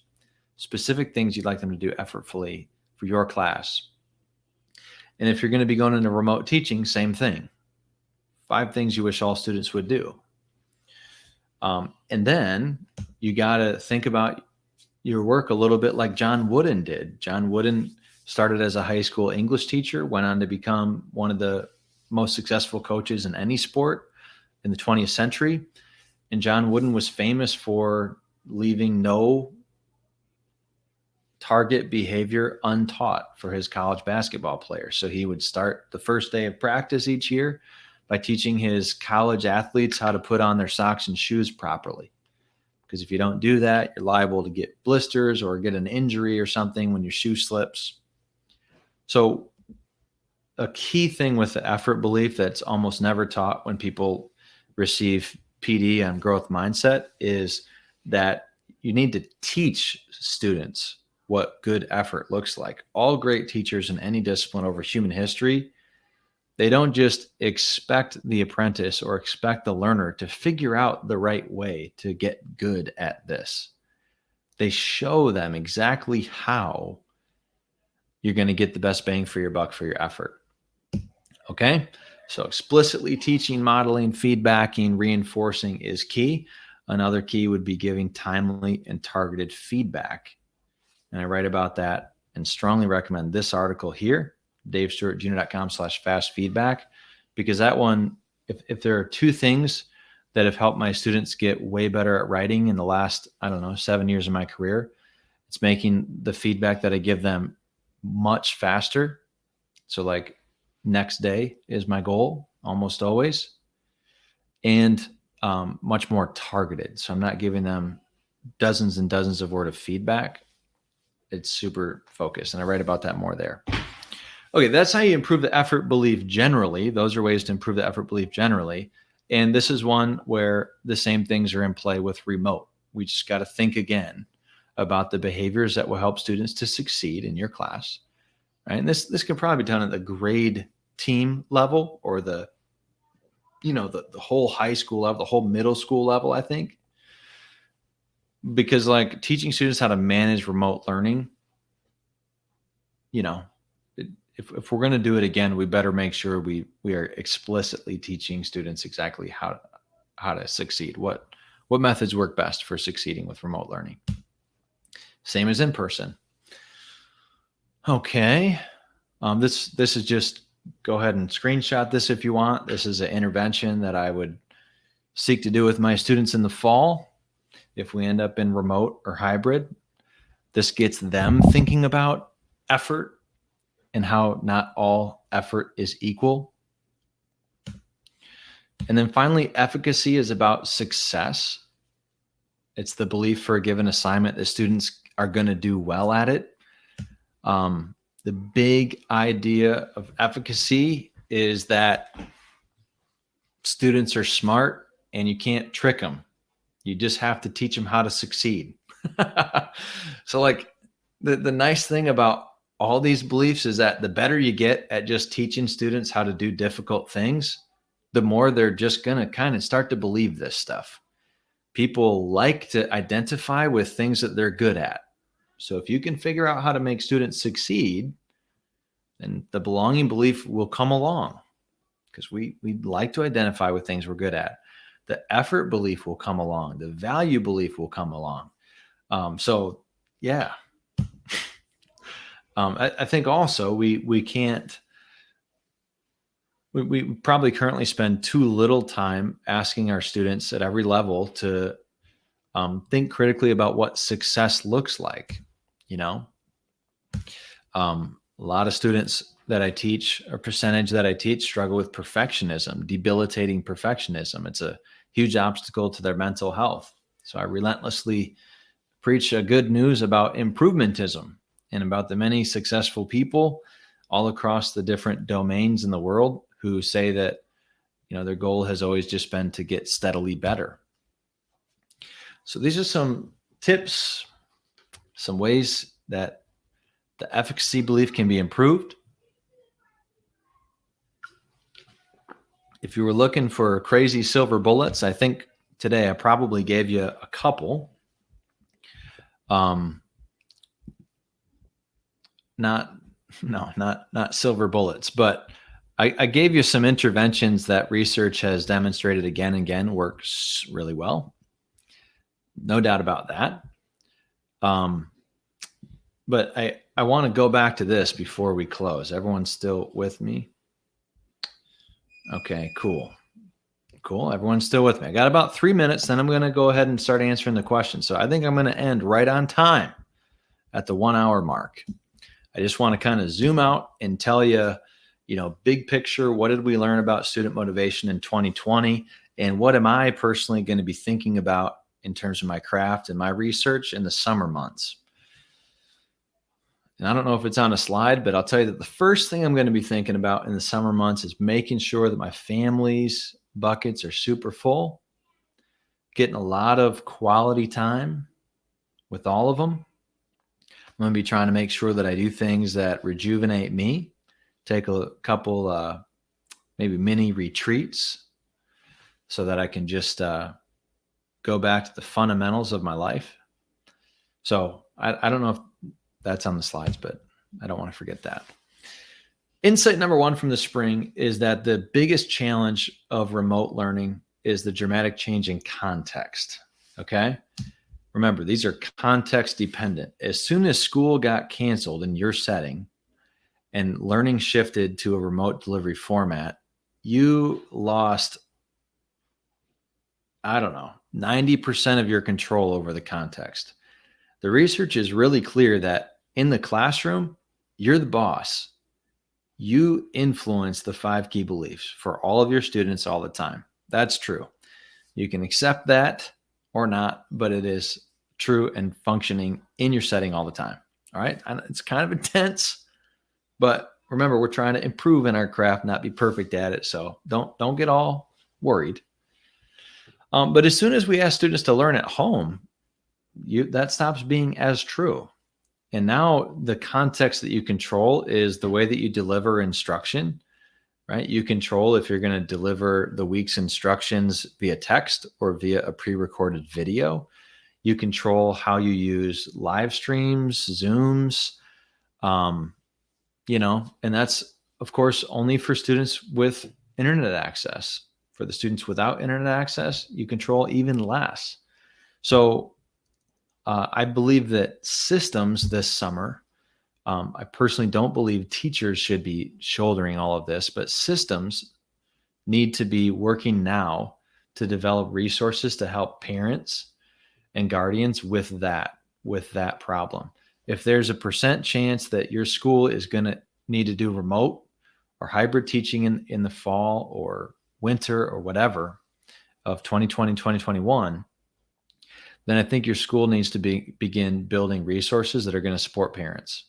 specific things you'd like them to do effortfully for your class. And if you're going to be going into remote teaching, same thing. 5 things you wish all students would do. And then you got to think about your work a little bit like John Wooden did. John Wooden started as a high school English teacher, went on to become one of the most successful coaches in any sport in the 20th century. And John Wooden was famous for leaving no target behavior untaught for his college basketball players. So he would start the first day of practice each year by teaching his college athletes how to put on their socks and shoes properly. Because if you don't do that, you're liable to get blisters or get an injury or something when your shoe slips. So a key thing with the effort belief that's almost never taught when people receive PD on growth mindset is that you need to teach students what good effort looks like. All great teachers in any discipline over human history, they don't just expect the apprentice or expect the learner to figure out the right way to get good at this. They show them exactly how you're going to get the best bang for your buck for your effort. Okay? So explicitly teaching, modeling, feedbacking, reinforcing is key. Another key would be giving timely and targeted feedback. And I write about that and strongly recommend this article here, davestuartjr.com/fast-feedback, because that one, if there are 2 things that have helped my students get way better at writing in the last, 7 years of my career, it's making the feedback that I give them much faster. So like next day is my goal almost always, and much more targeted. So I'm not giving them dozens and dozens of words of feedback. It's super focused, and I write about that more there. Okay, that's how you improve the effort belief generally. Those are ways to improve the effort belief generally. And this is one where the same things are in play with remote. We just got to think again about the behaviors that will help students to succeed in your class. Right? And this can probably be done at the grade team level, or the whole high school level, the whole middle school level, I think. Because like teaching students how to manage remote learning, if we're going to do it again, we better make sure we are explicitly teaching students exactly how to succeed. What methods work best for succeeding with remote learning? Same as in person. Okay. This is just, go ahead and screenshot this if you want. This is an intervention that I would seek to do with my students in the fall, if we end up in remote or hybrid. This gets them thinking about effort and how not all effort is equal. And then finally, efficacy is about success. It's the belief for a given assignment that students are going to do well at it. The big idea of efficacy is that students are smart and you can't trick them. You just have to teach them how to succeed. So like the nice thing about all these beliefs is that the better you get at just teaching students how to do difficult things, the more they're just going to kind of start to believe this stuff. People like to identify with things that they're good at. So if you can figure out how to make students succeed, then the belonging belief will come along, because we like to identify with things we're good at. The effort belief will come along. The value belief will come along. So yeah. I think also we probably currently spend too little time asking our students at every level to think critically about what success looks like. A lot of students that I teach, a percentage that I teach, struggle with perfectionism, debilitating perfectionism. It's a huge obstacle to their mental health. So I relentlessly preach good news about improvementism and about the many successful people all across the different domains in the world who say that, their goal has always just been to get steadily better. So these are some tips, some ways that the efficacy belief can be improved. If you were looking for crazy silver bullets, I think today I probably gave you a couple. Not silver bullets, but I gave you some interventions that research has demonstrated again and again works really well. No doubt about that. But I want to go back to this before we close. Everyone's still with me? Okay, cool. Everyone's still with me. I got about 3 minutes, then I'm going to go ahead and start answering the questions. So I think I'm going to end right on time at the 1 hour mark. I just want to kind of zoom out and tell you, big picture, what did we learn about student motivation in 2020? And what am I personally going to be thinking about in terms of my craft and my research in the summer months? And I don't know if it's on a slide, but I'll tell you that the first thing I'm going to be thinking about in the summer months is making sure that my family's buckets are super full, getting a lot of quality time with all of them. I'm going to be trying to make sure that I do things that rejuvenate me, take a couple maybe mini retreats so that I can just go back to the fundamentals of my life. So I don't know if that's on the slides, but I don't want to forget that. Insight number 1 from the spring is that the biggest challenge of remote learning is the dramatic change in context. Okay. Remember, these are context dependent. As soon as school got canceled in your setting and learning shifted to a remote delivery format, you lost, 90% of your control over the context. The research is really clear that in the classroom, you're the boss. You influence the 5 key beliefs for all of your students all the time. That's true. You can accept that or not, but it is true and functioning in your setting all the time. All right. And it's kind of intense, but remember, we're trying to improve in our craft, not be perfect at it. So don't get all worried. But as soon as we ask students to learn at home, that stops being as true. And now the context that you control is the way that you deliver instruction, right? You control if you're going to deliver the week's instructions via text or via a pre-recorded video. You control how you use live streams, Zooms, and that's, of course, only for students with internet access. For the students without internet access, you control even less. So I believe that systems this summer, I personally don't believe teachers should be shouldering all of this, but systems need to be working now to develop resources to help parents and guardians with that problem. If there's a percent chance that your school is going to need to do remote or hybrid teaching in the fall or winter or whatever of 2020, 2021, then I think your school needs to begin building resources that are going to support parents.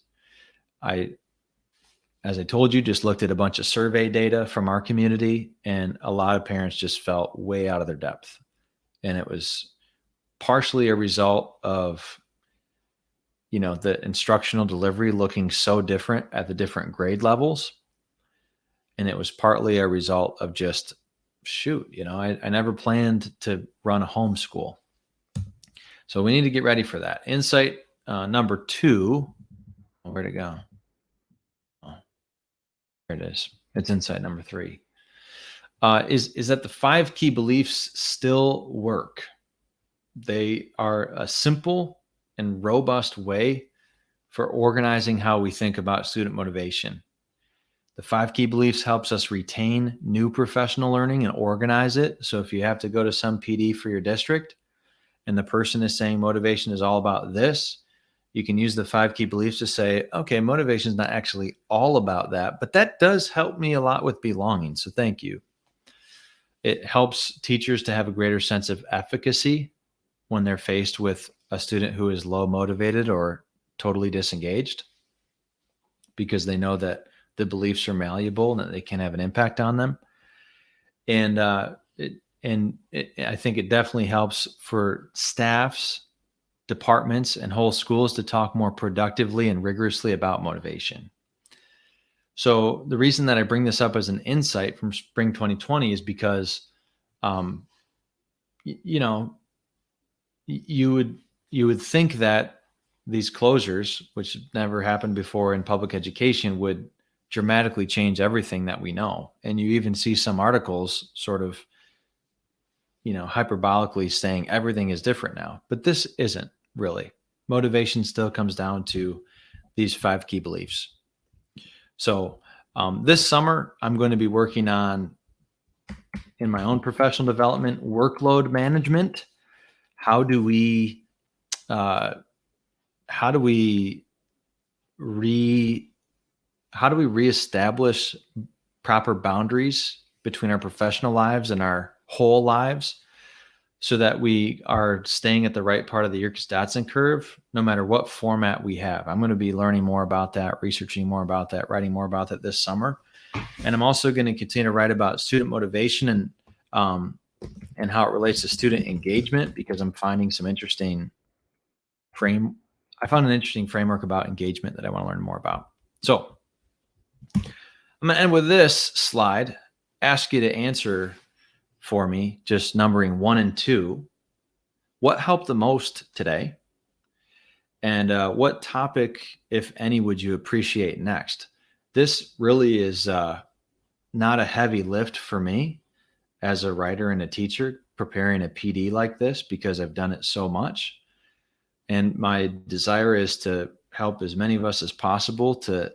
As I told you, just looked at a bunch of survey data from our community, and a lot of parents just felt way out of their depth. And it was partially a result of, the instructional delivery looking so different at the different grade levels. And it was partly a result of just, I never planned to run a homeschool. So we need to get ready for that. Insight number 2, where'd it go? Oh, there it is. It's insight number 3. Is that the 5 key beliefs still work? They are a simple and robust way for organizing how we think about student motivation. The 5 key beliefs helps us retain new professional learning and organize it. So if you have to go to some PD for your district and the person is saying motivation is all about this, you can use the 5 key beliefs to say, okay, motivation is not actually all about that, but that does help me a lot with belonging. So thank you. It helps teachers to have a greater sense of efficacy when they're faced with a student who is low motivated or totally disengaged, because they know that the beliefs are malleable and that they can have an impact on them. And I think it definitely helps for staffs, departments, and whole schools to talk more productively and rigorously about motivation. So the reason that I bring this up as an insight from spring 2020 is because, you would think that these closures, which never happened before in public education, would dramatically change everything that we know. And you even see some articles sort of, hyperbolically saying everything is different now, but this isn't really. Motivation still comes down to these 5 key beliefs. So this summer, I'm going to be working on, in my own professional development, workload management. How do we reestablish proper boundaries between our professional lives and our whole lives so that we are staying at the right part of the Yerkes-Dodson curve, no matter what format we have? I'm going to be learning more about that, researching more about that, writing more about that this summer. And I'm also going to continue to write about student motivation and how it relates to student engagement, because I'm finding some interesting I found an interesting framework about engagement that I want to learn more about. So I'm going to end with this slide, ask you to answer for me, just numbering 1 and 2. What helped the most today? And what topic, if any, would you appreciate next? This really is not a heavy lift for me as a writer and a teacher preparing a PD like this, because I've done it so much. And my desire is to help as many of us as possible to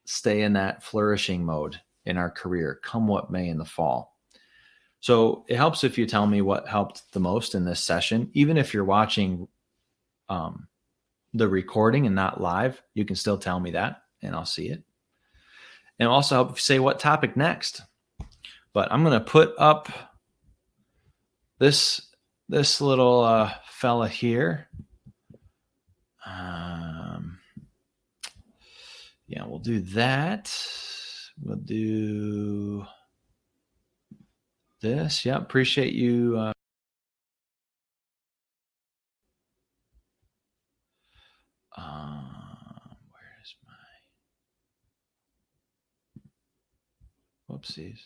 stay in that flourishing mode in our career, come what may in the fall. So it helps if you tell me what helped the most in this session. Even if you're watching the recording and not live, you can still tell me that and I'll see it. And it'll also help if you say what topic next. But I'm going to put up this little fella here. Yeah, we'll do that. We'll do this. Yeah, appreciate you. Where's my whoopsies?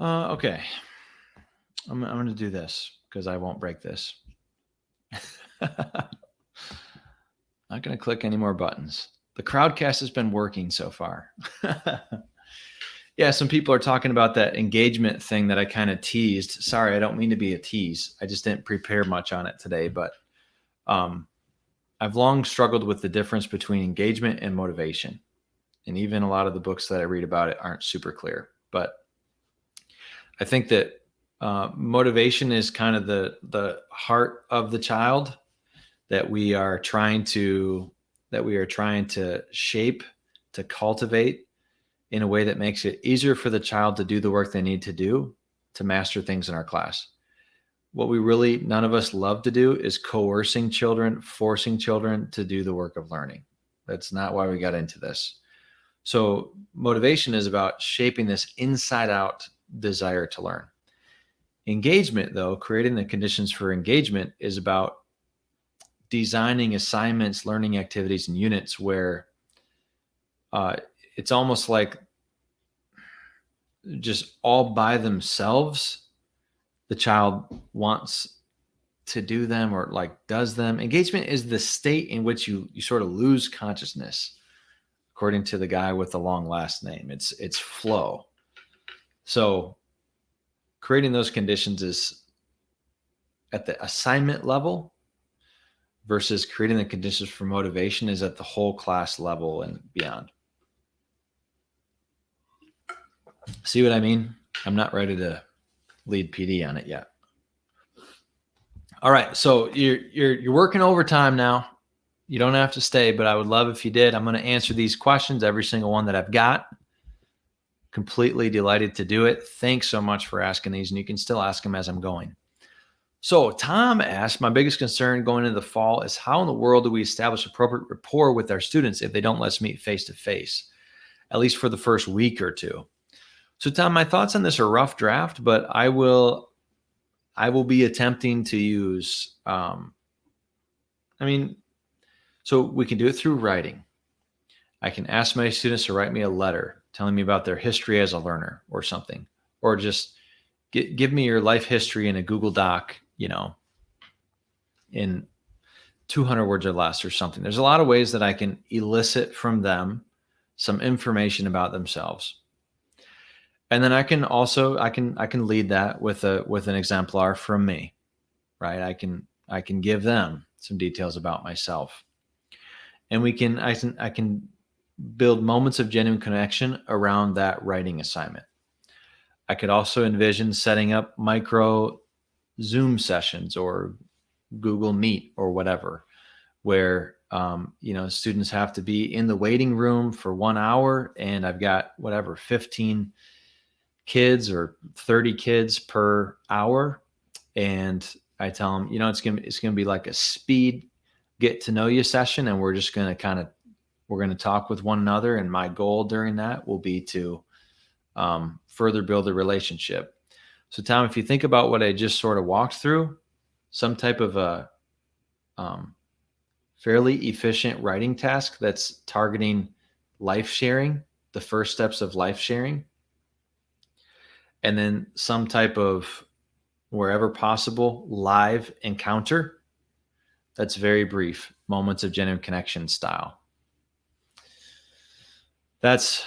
Okay. I'm going to do this because I won't break this. Not going to click any more buttons. The Crowdcast has been working so far. Yeah, some people are talking about that engagement thing that I kind of teased. Sorry, I don't mean to be a tease. I just didn't prepare much on it today, but I've long struggled with the difference between engagement and motivation. And even a lot of the books that I read about it aren't super clear. But I think that motivation is kind of the heart of the child that we are trying to shape, to cultivate in a way that makes it easier for the child to do the work they need to do to master things in our class. What we really, none of us love to do is coercing children, forcing children to do the work of learning. That's not why we got into this. So motivation is about shaping this inside out desire to learn. Engagement, though, creating the conditions for engagement, is about designing assignments, learning activities, and units where it's almost like just all by themselves, the child wants to do them or like does them. Engagement is the state in which you sort of lose consciousness, according to the guy with the long last name. It's flow. So creating those conditions is at the assignment level, versus creating the conditions for motivation is at the whole class level and beyond. See what I mean? I'm not ready to lead PD on it yet. All right, so you're working overtime now. You don't have to stay, but I would love if you did. I'm going to answer these questions, every single one that I've got. Completely delighted to do it. Thanks so much for asking these, and you can still ask them as I'm going. So Tom asked, my biggest concern going into the fall is how in the world do we establish appropriate rapport with our students if they don't let us meet face to face, at least for the first week or two? So Tom, my thoughts on this are rough draft, but I will be attempting to use, so we can do it through writing. I can ask my students to write me a letter telling me about their history as a learner or something, or just give me your life history in a Google Doc, in 200 words or less or something. There's a lot of ways that I can elicit from them some information about themselves. And then I can also, I can lead that with an exemplar from me, right? I can give them some details about myself. And I can build moments of genuine connection around that writing assignment. I could also envision setting up micro Zoom sessions or Google Meet or whatever, where students have to be in the waiting room for 1 hour, and I've got 15 kids or 30 kids per hour, and I tell them, it's gonna be like a speed get to know you session, and we're just gonna we're gonna talk with one another, and my goal during that will be to further build a relationship. So Tom, if you think about what I just sort of walked through, some type of a fairly efficient writing task that's targeting life sharing, the first steps of life sharing, and then some type of, wherever possible, live encounter that's very brief, moments of genuine connection style. That's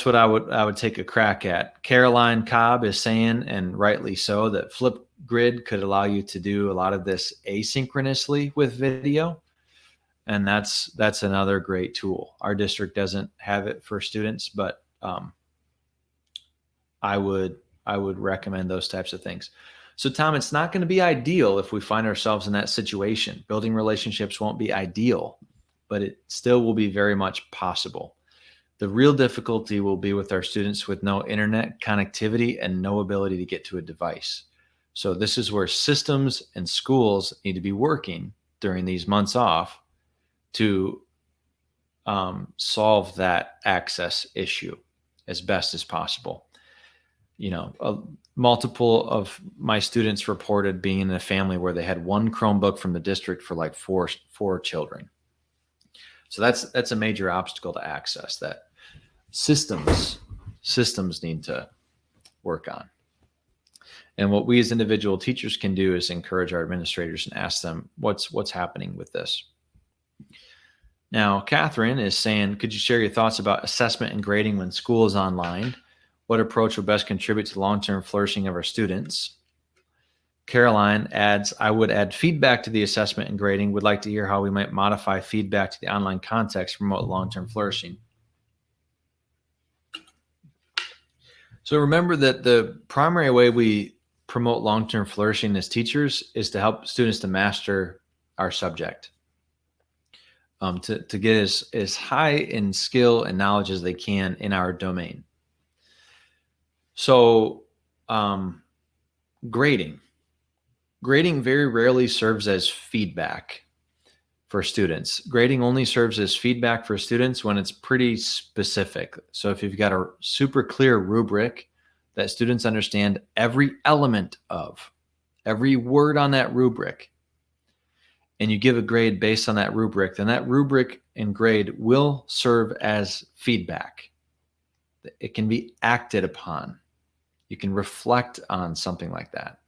what I would take a crack at. Caroline Cobb is saying, and rightly so, that Flipgrid could allow you to do a lot of this asynchronously with video. And that's another great tool. Our district doesn't have it for students, but I would recommend those types of things. So Tom, it's not going to be ideal if we find ourselves in that situation. Building relationships won't be ideal, but it still will be very much possible. The real difficulty will be with our students with no internet connectivity and no ability to get to a device. So this is where systems and schools need to be working during these months off to solve that access issue as best as possible. Multiple of my students reported being in a family where they had one Chromebook from the district for like four children. So that's a major obstacle to access that systems need to work on. And what we as individual teachers can do is encourage our administrators and ask them what's happening with this. Now, Catherine is saying, could you share your thoughts about assessment and grading when school is online? What approach will best contribute to the long-term flourishing of our students? Caroline adds, I would add feedback to the assessment and grading. Would like to hear how we might modify feedback to the online context to promote long-term flourishing. So remember that the primary way we promote long-term flourishing as teachers is to help students to master our subject, to get as high in skill and knowledge as they can in our domain. So grading very rarely serves as feedback for students. Grading only serves as feedback for students when it's pretty specific. So if you've got a super clear rubric that students understand every element of, every word on that rubric, and you give a grade based on that rubric, then that rubric and grade will serve as feedback. It can be acted upon. You can reflect on something like that.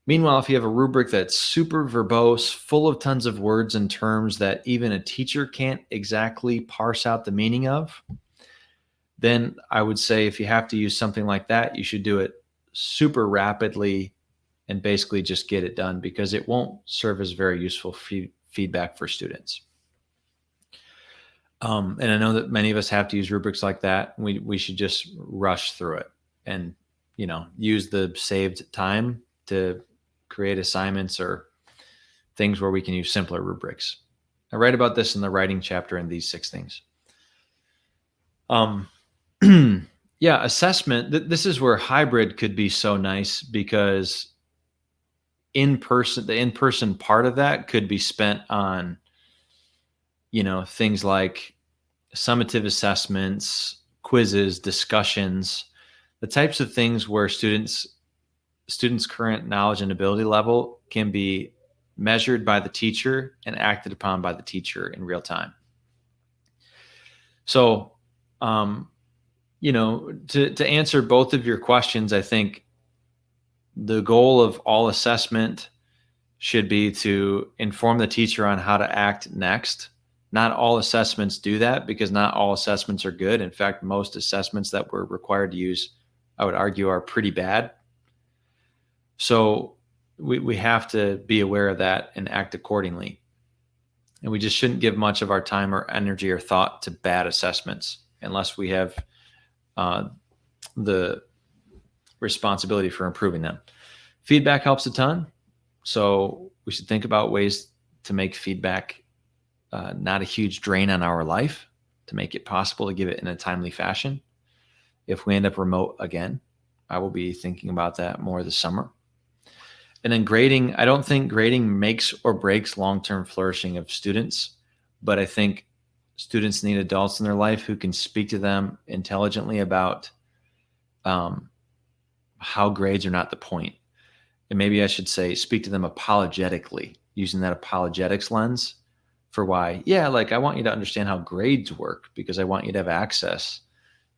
Meanwhile, if you have a rubric that's super verbose, full of tons of words and terms that even a teacher can't exactly parse out the meaning of, then I would say if you have to use something like that, you should do it super rapidly and basically just get it done, because it won't serve as very useful feedback for students. And I know that many of us have to use rubrics like that. We should just rush through it and, use the saved time to create assignments or things where we can use simpler rubrics. I write about this in the writing chapter in these 6 things. Yeah, assessment. This is where hybrid could be so nice, because the in-person part of that could be spent on, things like summative assessments, quizzes, discussions, the types of things where students' current knowledge and ability level can be measured by the teacher and acted upon by the teacher in real time. So, to answer both of your questions, I think the goal of all assessment should be to inform the teacher on how to act next. Not all assessments do that, because not all assessments are good. In fact, most assessments that we're required to use, I would argue, are pretty bad. So we have to be aware of that and act accordingly. And we just shouldn't give much of our time or energy or thought to bad assessments unless we have the responsibility for improving them. Feedback helps a ton. So we should think about ways to make feedback not a huge drain on our life, to make it possible to give it in a timely fashion. If we end up remote again, I will be thinking about that more this summer. And then grading, I don't think grading makes or breaks long-term flourishing of students, but I think students need adults in their life who can speak to them intelligently about how grades are not the point. And maybe I should say speak to them apologetically, using that apologetics lens for why, I want you to understand how grades work, because I want you to have access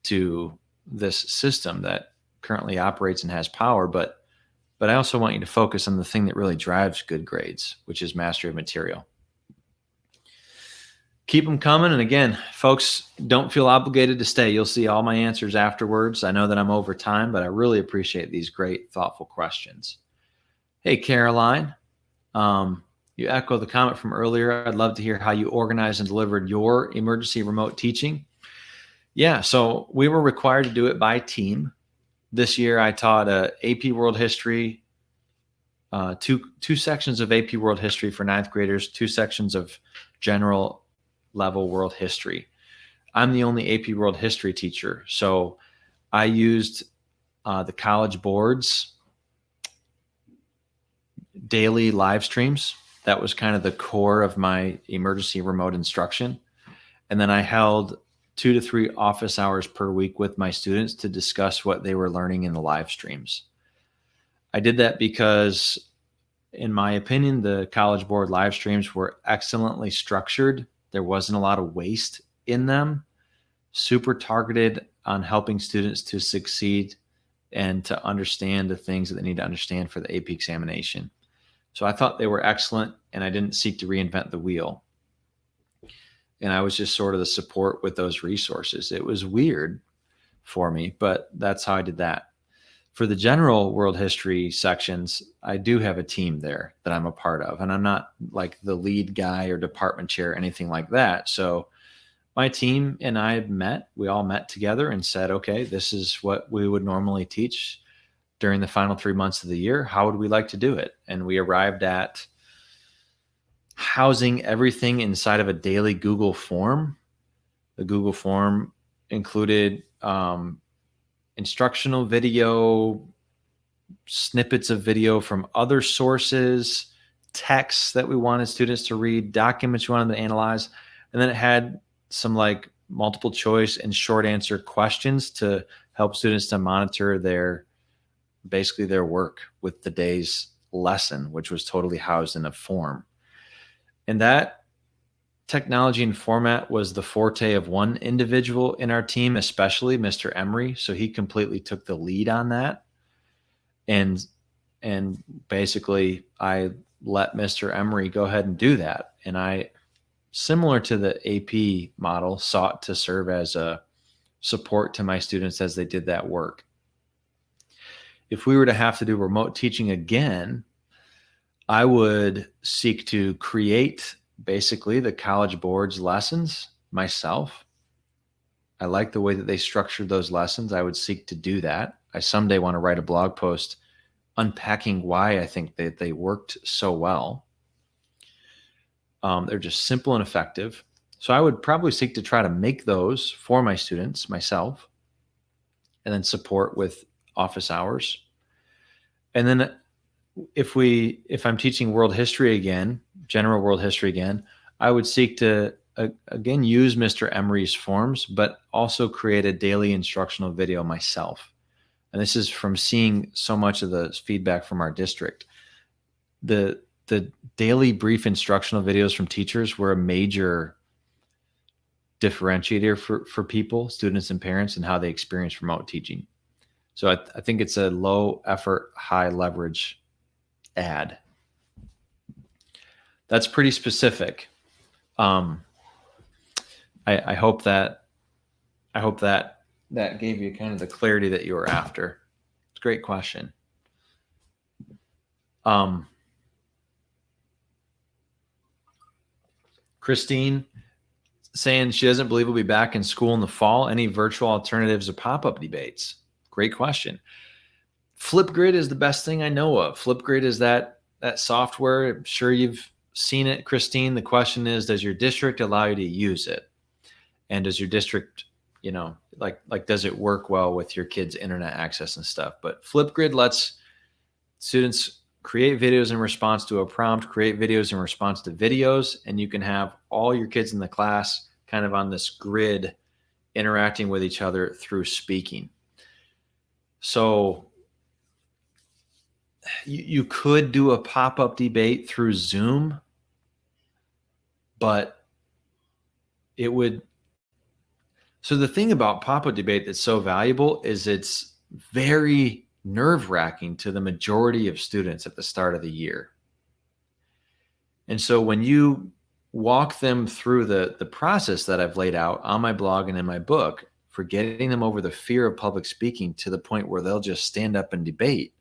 to this system that currently operates and has power, but I also want you to focus on the thing that really drives good grades, which is mastery of material. Keep them coming. And again, folks, don't feel obligated to stay. You'll see all my answers afterwards. I know that I'm over time, but I really appreciate these great, thoughtful questions. Hey, Caroline, you echo the comment from earlier. I'd love to hear how you organized and delivered your emergency remote teaching. Yeah, so we were required to do it by team. This year, I taught AP World History, two sections of AP World History for 9th graders, 2 sections of general level world history. I'm the only AP World History teacher, so I used the College Board's daily live streams. That was kind of the core of my emergency remote instruction. And then I held 2 to 3 office hours per week with my students to discuss what they were learning in the live streams. I did that because, in my opinion, the College Board live streams were excellently structured. There wasn't a lot of waste in them, super targeted on helping students to succeed and to understand the things that they need to understand for the AP examination. So I thought they were excellent, and I didn't seek to reinvent the wheel. And I was just sort of the support with those resources. It was weird for me, but that's how I did that. For the general world history sections, I do have a team there that I'm a part of, and I'm not like the lead guy or department chair or anything like that. So my team and I we all met together and said, okay, this is what we would normally teach during the final 3 months of the year. How would we like to do it? And we arrived at housing everything inside of a daily Google form. The Google form included instructional video, snippets of video from other sources, texts that we wanted students to read, documents we wanted to analyze. And then it had some like multiple choice and short answer questions to help students to monitor basically their work with the day's lesson, which was totally housed in a form. And that technology and format was the forte of one individual in our team, especially Mr. Emery. So he completely took the lead on that. And basically I let Mr. Emery go ahead and do that. And I, similar to the AP model, sought to serve as a support to my students as they did that work. If we were to have to do remote teaching again, I would seek to create basically the College Board's lessons myself. I like the way that they structured those lessons. I would seek to do that. I someday want to write a blog post unpacking why I think that they worked so well. They're just simple and effective. So I would probably seek to try to make those for my students myself, and then support with office hours. And then if I'm teaching world history again, general world history again, I would seek to again use Mr. Emery's forms, but also create a daily instructional video myself. And this is from seeing so much of the feedback from our district. The daily brief instructional videos from teachers were a major differentiator for people, students and parents, and how they experience remote teaching. So I think it's a low effort, high leverage ad. That's pretty specific. I hope that gave you kind of the clarity that you were after. It's a great question. Christine saying she doesn't believe we'll be back in school in the fall. Any virtual alternatives or pop-up debates? Great question. Flipgrid is the best thing I know of. Flipgrid is that software. I'm sure you've seen it, Christine. The question is, does your district allow you to use it? And does your district, like does it work well with your kids' internet access and stuff? But Flipgrid lets students create videos in response to a prompt, create videos in response to videos, and you can have all your kids in the class kind of on this grid interacting with each other through speaking. So you could do a pop-up debate through Zoom, but it would. So the thing about pop-up debate that's so valuable is it's very nerve-wracking to the majority of students at the start of the year. And so when you walk them through the process that I've laid out on my blog and in my book for getting them over the fear of public speaking to the point where they'll just stand up and debate,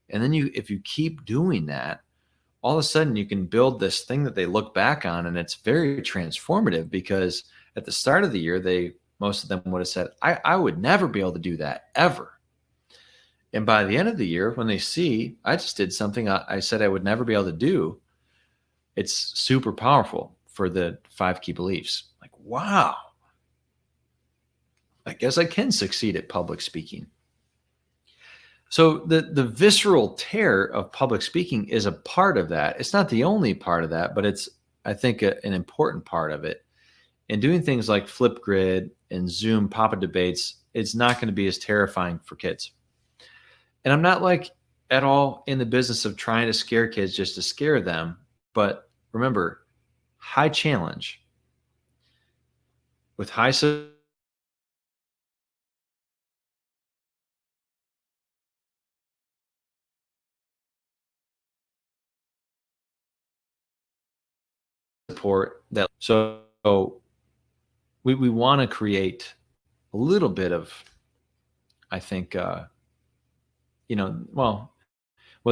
and then if you keep doing that, all of a sudden you can build this thing that they look back on, and it's very transformative, because at the start of the year, most of them would have said, I would never be able to do that ever. And by the end of the year, when they see, I just did something I said I would never be able to do, it's super powerful for the 5 key beliefs. Like, wow, I guess I can succeed at public speaking. So the visceral terror of public speaking is a part of that. It's not the only part of that, but it's, I think, an important part of it. And doing things like Flipgrid and Zoom pop-up debates, it's not going to be as terrifying for kids. And I'm not at all in the business of trying to scare kids just to scare them. But remember, high challenge with high support that. So we want to create a little bit of, I think, what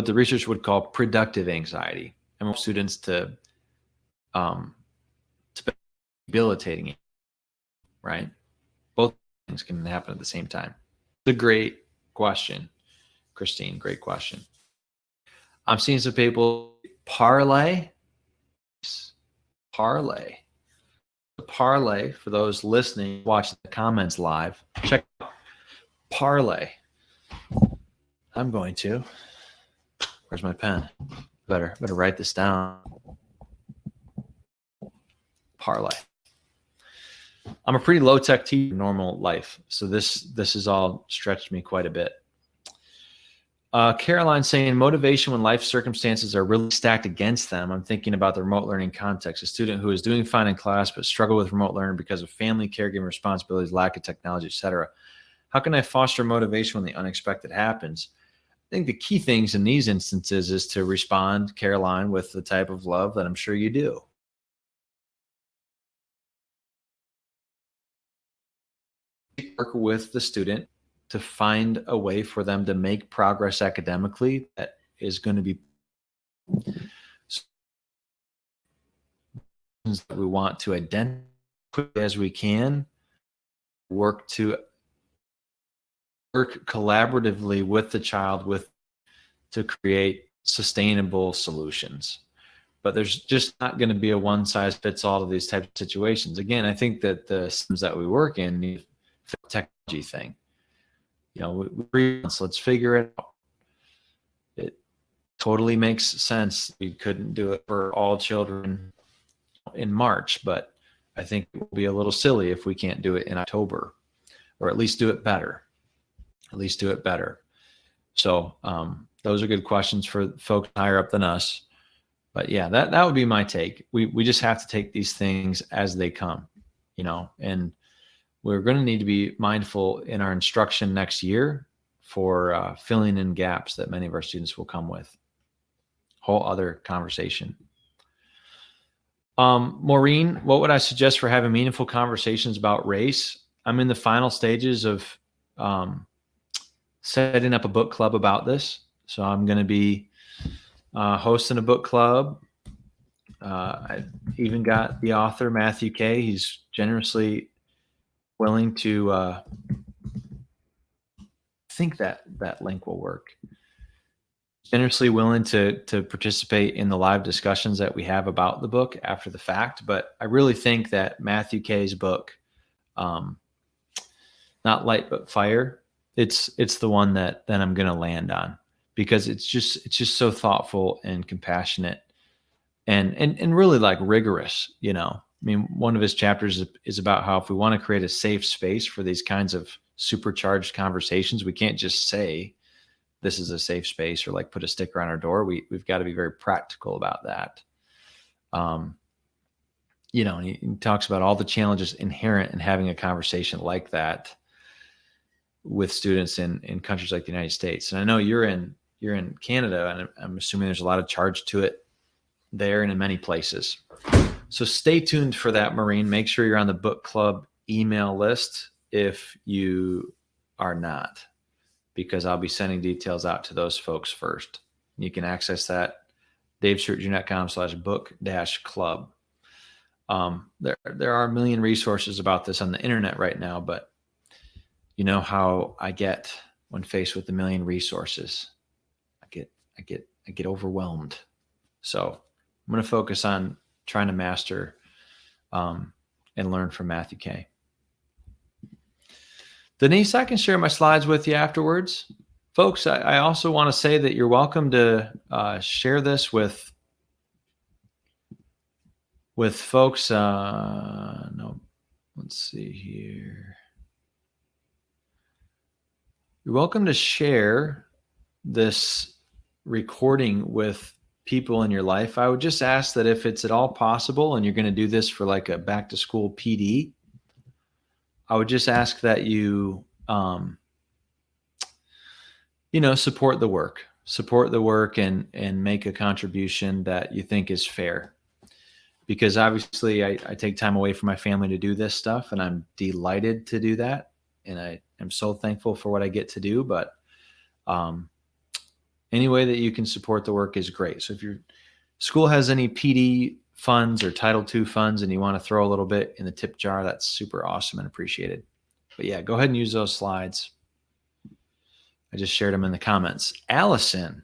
the research would call productive anxiety, and want students to be debilitating right? Both things can happen at the same time. It's a great question, Christine. Great question. I'm seeing some people parlay. Parlay. Parlay, for those listening, watching the comments live, check out parlay. I'm going to. Where's my pen? Better write this down. Parlay. I'm a pretty low tech teacher in normal life, so this has all stretched me quite a bit. Caroline saying motivation when life circumstances are really stacked against them. I'm thinking about the remote learning context. A student who is doing fine in class but struggle with remote learning because of family, caregiving responsibilities, lack of technology, etc. How can I foster motivation when the unexpected happens? I think the key things in these instances is to respond, Caroline, with the type of love that I'm sure you do. Work with the student to find a way for them to make progress academically that is going to be that we want to identify as we can, work collaboratively with the child to create sustainable solutions. But there's just not going to be a one size fits all to these types of situations. Again, I think that the systems that we work in need a technology thing. Let's figure it out. It totally makes sense. We couldn't do it for all children in March, but I think it will be a little silly if we can't do it in October, or at least do it better. So those are good questions for folks higher up than us. But yeah, that would be my take. We just have to take these things as they come, and we're going to need to be mindful in our instruction next year for filling in gaps that many of our students will come with. Whole other conversation. Maureen, what would I suggest for having meaningful conversations about race? I'm in the final stages of setting up a book club about this. So I'm going to be hosting a book club. I even got the author, Matthew K. He's generously willing to, I think that link will work. Generously willing to participate in the live discussions that we have about the book after the fact. But I really think that Matthew K's book, Not Light But Fire, it's the one that I'm going to land on, because it's just so thoughtful and compassionate and really like rigorous. I mean, one of his chapters is about how if we want to create a safe space for these kinds of supercharged conversations, we can't just say this is a safe space or like put a sticker on our door. We've got to be very practical about that. And he talks about all the challenges inherent in having a conversation like that with students in countries like the United States. And I know you're in Canada, and I'm assuming there's a lot of charge to it there and in many places. So stay tuned for that, Maureen. Make sure you're on the book club email list if you are not, because I'll be sending details out to those folks first. You can access that davestuartjr.com/book-club. There are a million resources about this on the internet right now, but you know how I get when faced with a million resources. I get overwhelmed. So I'm going to focus on trying to master and learn from Matthew K. Denise, I can share my slides with you afterwards. Folks, I also want to say that you're welcome to share this with folks. No, let's see here. You're welcome to share this recording with people in your life. I would just ask that if it's at all possible, and you're going to do this for like a back to school PD, I would just ask that you, support the work and make a contribution that you think is fair. Because obviously I take time away from my family to do this stuff, and I'm delighted to do that. And I am so thankful for what I get to do, but any way that you can support the work is great. So if your school has any PD funds or Title II funds and you want to throw a little bit in the tip jar, that's super awesome and appreciated. But yeah, go ahead and use those slides. I just shared them in the comments. Allison,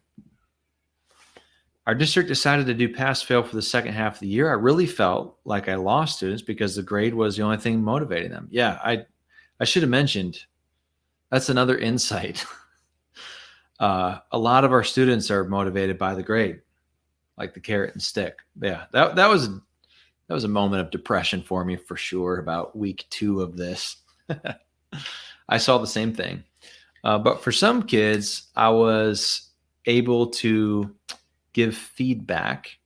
our district decided to do pass-fail for the second half of the year. I really felt like I lost students because the grade was the only thing motivating them. Yeah, I should have mentioned, that's another insight. A lot of our students are motivated by the grade, like the carrot and stick. Yeah, that was a moment of depression for me for sure about week 2 of this. I saw the same thing. But for some kids, I was able to give feedback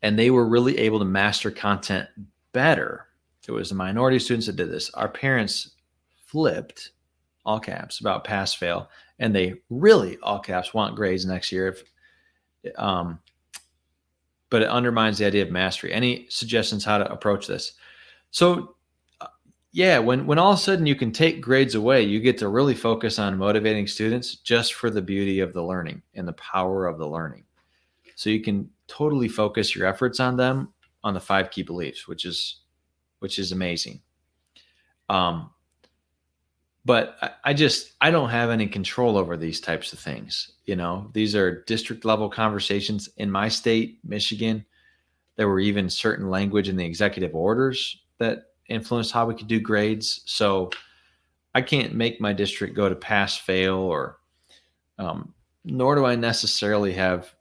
and they were really able to master content better. It was the minority of students that did this. Our parents flipped, all caps, about pass fail, and they really, all caps, want grades next year. But it undermines the idea of mastery. Any suggestions how to approach this? So yeah, when all of a sudden you can take grades away, you get to really focus on motivating students just for the beauty of the learning and the power of the learning. So you can totally focus your efforts on them, on the 5 key beliefs, which is amazing. But I don't have any control over these types of things. These are district level conversations. In my state, Michigan, there were even certain language in the executive orders that influenced how we could do grades. So I can't make my district go to pass fail, or nor do I necessarily have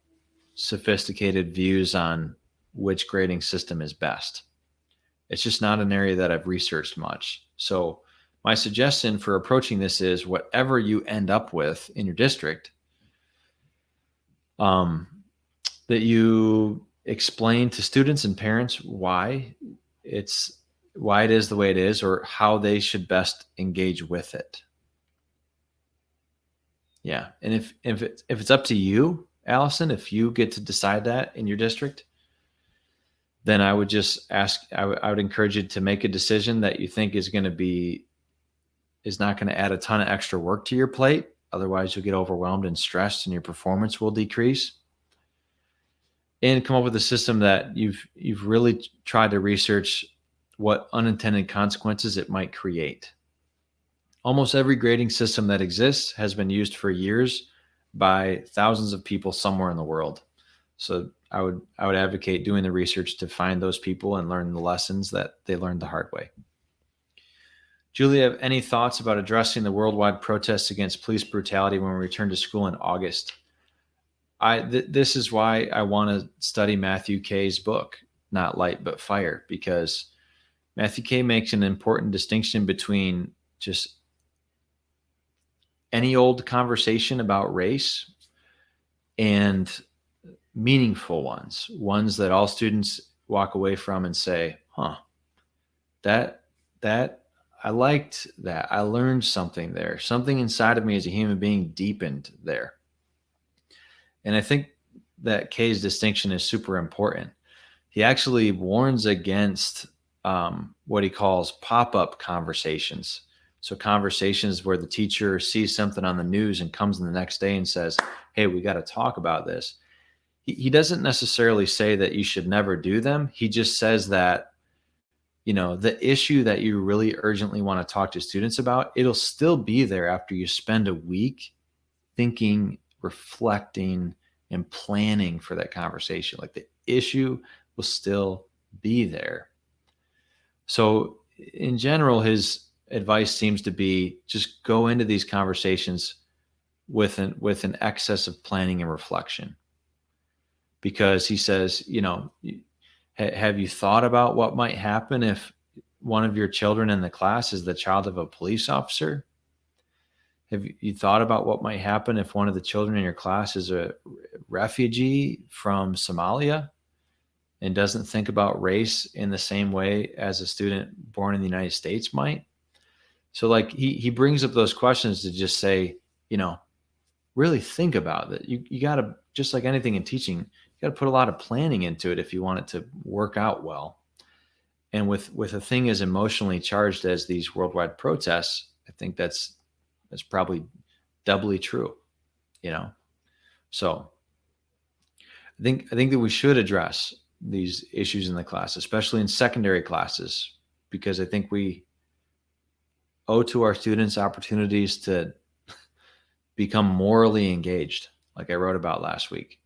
sophisticated views on which grading system is best. It's just not an area that I've researched much. So my suggestion for approaching this is whatever you end up with in your district, that you explain to students and parents why it is the way it is, or how they should best engage with it. Yeah. And if it's up to you, Allison, if you get to decide that in your district, then I would just I would encourage you to make a decision that you think is not going to add a ton of extra work to your plate. Otherwise you'll get overwhelmed and stressed and your performance will decrease. And come up with a system that you've really tried to research what unintended consequences it might create. Almost every grading system that exists has been used for years by thousands of people somewhere in the world. So I would advocate doing the research to find those people and learn the lessons that they learned the hard way. Julia, have any thoughts about addressing the worldwide protests against police brutality when we return to school in August? This is why I want to study Matthew Kay's book, Not Light But Fire, because Matthew Kay makes an important distinction between just any old conversation about race and meaningful ones that all students walk away from and say, that I liked that. I learned something there. Something inside of me as a human being deepened there. And I think that Kay's distinction is super important. He actually warns against what he calls pop-up conversations. So conversations where the teacher sees something on the news and comes in the next day and says, hey, we got to talk about this. He doesn't necessarily say that you should never do them. He just says that, the issue that you really urgently want to talk to students about, it'll still be there after you spend a week thinking, reflecting, and planning for that conversation. Like the issue will still be there. So in general, his advice seems to be just go into these conversations with an excess of planning and reflection. Because he says, have you thought about what might happen if one of your children in the class is the child of a police officer? Have you thought about what might happen if one of the children in your class is a refugee from Somalia and doesn't think about race in the same way as a student born in the United States might? So like he brings up those questions to just say, really think about it. You got to, just like anything in teaching, you got to put a lot of planning into it if you want it to work out well. And with a thing as emotionally charged as these worldwide protests, I think that's probably doubly true, So I think that we should address these issues in the class, especially in secondary classes, because I think we owe to our students opportunities to become morally engaged, like I wrote about last week.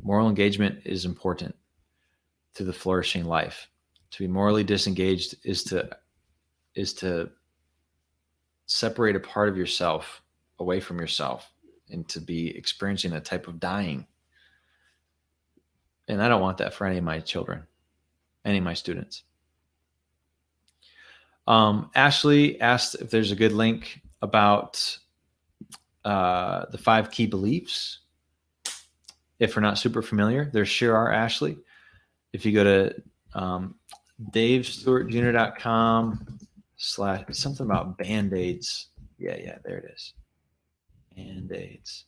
Moral engagement is important to the flourishing life. To be morally disengaged is to separate a part of yourself away from yourself and to be experiencing a type of dying. And I don't want that for any of my children, any of my students. Ashley asked if there's a good link about the 5 key beliefs. If we're not super familiar, there sure are, Ashley. If you go to DaveStuartJr.com / something about Band-Aids. Yeah, there it is. Band-Aids.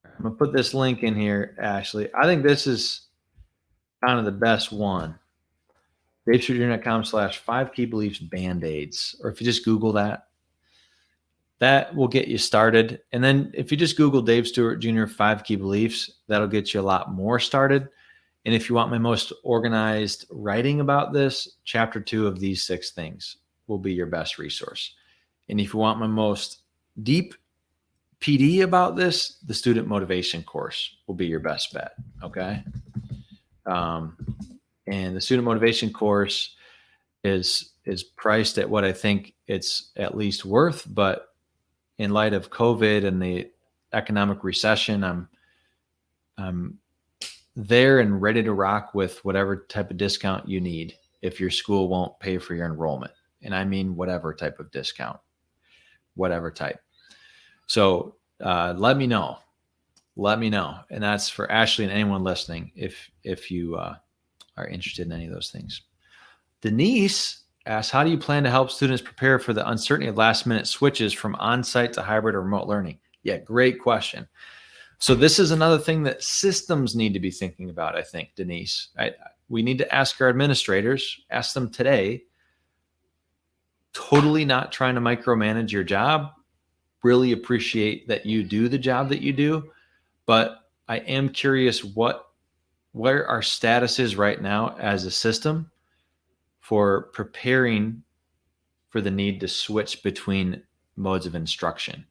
I'm going to put this link in here, Ashley. I think this is kind of the best one. DaveStuartJr.com / 5 key beliefs Band-Aids. Or if you just Google that will get you started. And then if you just Google Dave Stuart Jr. 5 key beliefs, that'll get you a lot more started. And if you want my most organized writing about this, chapter 2 of these 6 things will be your best resource. And if you want my most deep PD about this, the student motivation course will be your best bet. Okay. And the student motivation course is priced at what I think it's at least worth, but in light of COVID and the economic recession, I'm there and ready to rock with whatever type of discount you need if your school won't pay for your enrollment. And I mean whatever type of discount, whatever type. So let me know. And that's for Ashley and anyone listening if you are interested in any of those things. Denise asks, how do you plan to help students prepare for the uncertainty of last-minute switches from on-site to hybrid or remote learning? Yeah, great question. So this is another thing that systems need to be thinking about, I think, Denise. We need to ask our administrators, ask them today, totally not trying to micromanage your job, really appreciate that you do the job that you do, but I am curious where our status is right now as a system for preparing for the need to switch between modes of instruction.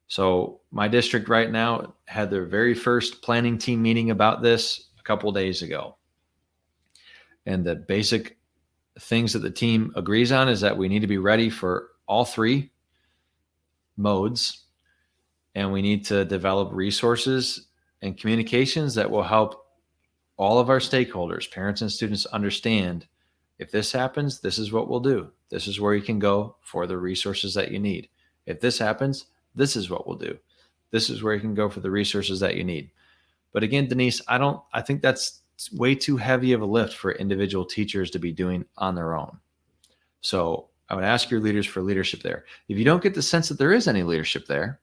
So my district right now had their very first planning team meeting about this a couple of days ago. And the basic things that the team agrees on is that we need to be ready for all 3 modes, and we need to develop resources and communications that will help all of our stakeholders, parents and students, understand if this happens, this is what we'll do. This is where you can go for the resources that you need. If this happens, this is what we'll do. This is where you can go for the resources that you need. But again, Denise, I think that's way too heavy of a lift for individual teachers to be doing on their own. So I would ask your leaders for leadership there. If you don't get the sense that there is any leadership there,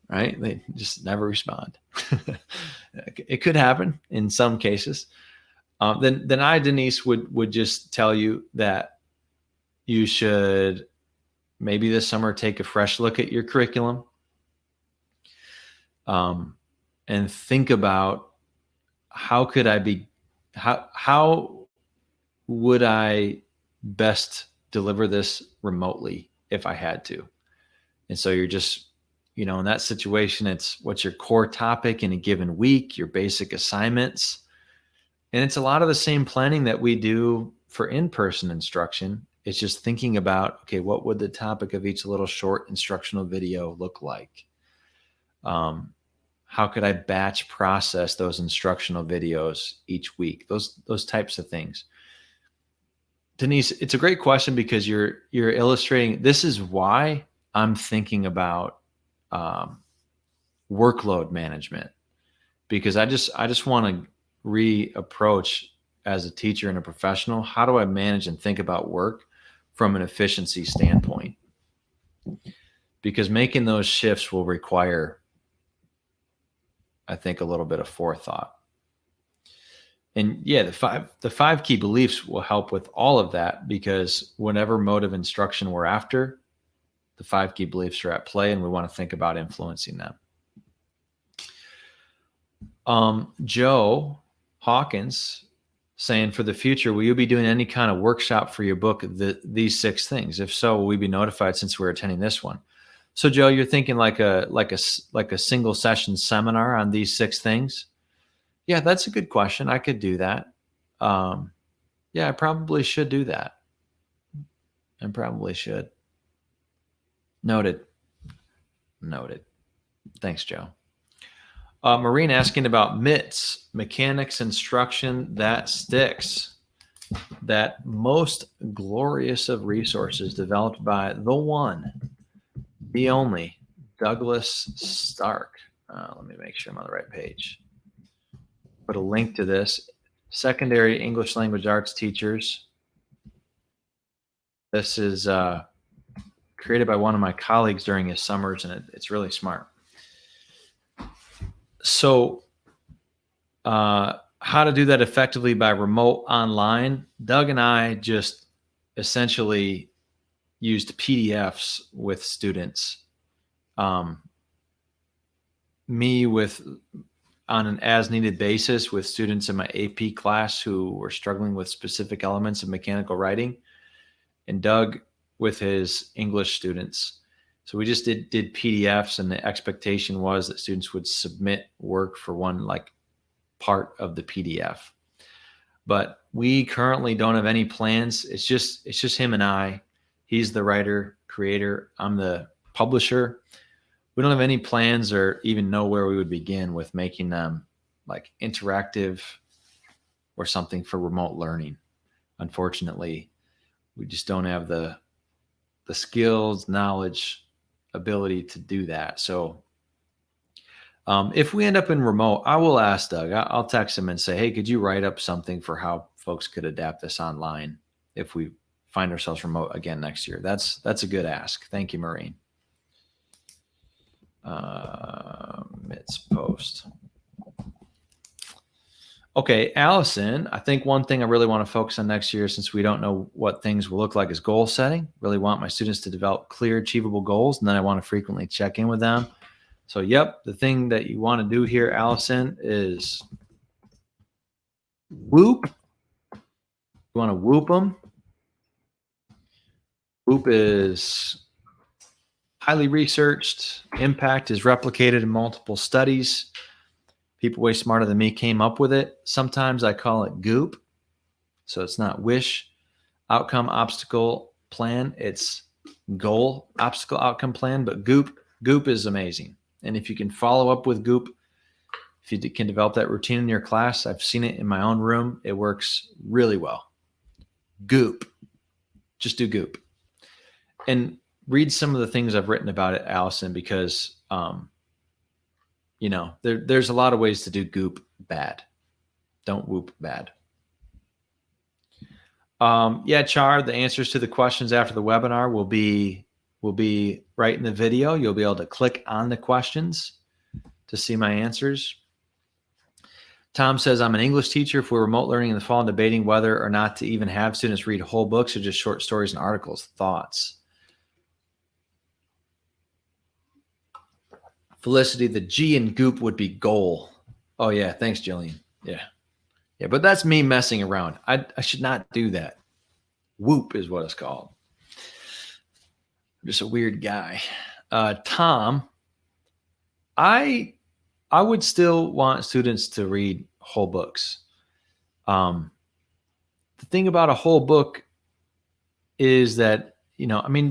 right? They just never respond. It could happen in some cases. Then I, Denise, would just tell you that you should maybe this summer take a fresh look at your curriculum and think about how would I best deliver this remotely if I had to. And so you're just, in that situation, it's what's your core topic in a given week, your basic assignments. And it's a lot of the same planning that we do for in-person instruction. It's just thinking about, okay, what would the topic of each little short instructional video look like? How could I batch process those instructional videos each week? Those types of things. Denise, it's a great question because you're illustrating, this is why I'm thinking about workload management, because I just want to reapproach as a teacher and a professional. How do I manage and think about work from an efficiency standpoint? Because making those shifts will require, I think, a little bit of forethought. And yeah, the five key beliefs will help with all of that, because whatever mode of instruction we're after, the 5 key beliefs are at play, and we want to think about influencing them. Joe Hawkins saying, for the future, will you be doing any kind of workshop for your book, these 6 things? If so, will we be notified since we're attending this one? So Joe, you're thinking like a single session seminar on these 6 things? Yeah, that's a good question. I could do that. Yeah, I probably should do that. I probably should. Noted. Thanks, Joe. Maureen asking about MITS, mechanics instruction that sticks. That most glorious of resources developed by the one, the only, Douglas Stark. Let me make sure I'm on the right page. Put a link to this. Secondary English language arts teachers. This is created by one of my colleagues during his summers, and it's really smart. So how to do that effectively by remote online. Doug and I just essentially used PDFs with students. Me on an as needed basis with students in my AP class who were struggling with specific elements of mechanical writing, and Doug with his English students. So we just did PDFs, and the expectation was that students would submit work for one like part of the PDF. But we currently don't have any plans. It's just him and I. He's the writer, creator. I'm the publisher. We don't have any plans or even know where we would begin with making them like interactive or something for remote learning. Unfortunately, we just don't have the skills, knowledge, ability to do that. So if we end up in remote, I will ask Doug. I'll text him and say, hey, could you write up something for how folks could adapt this online if we find ourselves remote again next year? That's a good ask. Thank you, Maureen. Mitts post. Okay, Allison, I think one thing I really want to focus on next year, since we don't know what things will look like, is goal setting. Really want my students to develop clear, achievable goals, and then I want to frequently check in with them. So, yep, the thing that you want to do here, Allison, is whoop. You want to whoop them. Whoop is highly researched. Impact is replicated in multiple studies. People way smarter than me came up with it. Sometimes I call it goop. So it's not wish, outcome, obstacle, plan. It's goal, obstacle, outcome, plan. But goop is amazing. And if you can follow up with goop, if you can develop that routine in your class, I've seen it in my own room. It works really well. Goop. Just do goop. And read some of the things I've written about it, Allison, because there's a lot of ways to do goop bad. Don't whoop bad. Yeah, Char, the answers to the questions after the webinar will be right in the video. You'll be able to click on the questions to see my answers. Tom says, I'm an English teacher. If we're remote learning in the fall and debating whether or not to even have students read whole books or just short stories and articles. Thoughts? Felicity, the G in goop would be goal. Oh, yeah. Thanks, Jillian. Yeah. Yeah, but that's me messing around. I should not do that. Whoop is what it's called. I'm just a weird guy. Tom, I would still want students to read whole books. The thing about a whole book is that,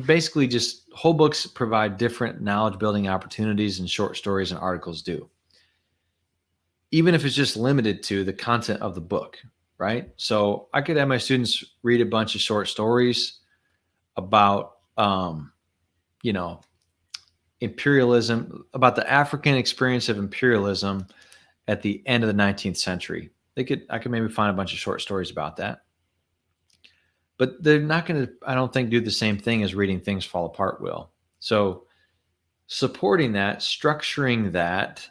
basically just whole books provide different knowledge building opportunities and short stories and articles do. Even if it's just limited to the content of the book, right? So I could have my students read a bunch of short stories about, imperialism, about the African experience of imperialism at the end of the 19th century. I could maybe find a bunch of short stories about that. But they're not going to, I don't think, do the same thing as reading Things Fall Apart will. So supporting that, structuring that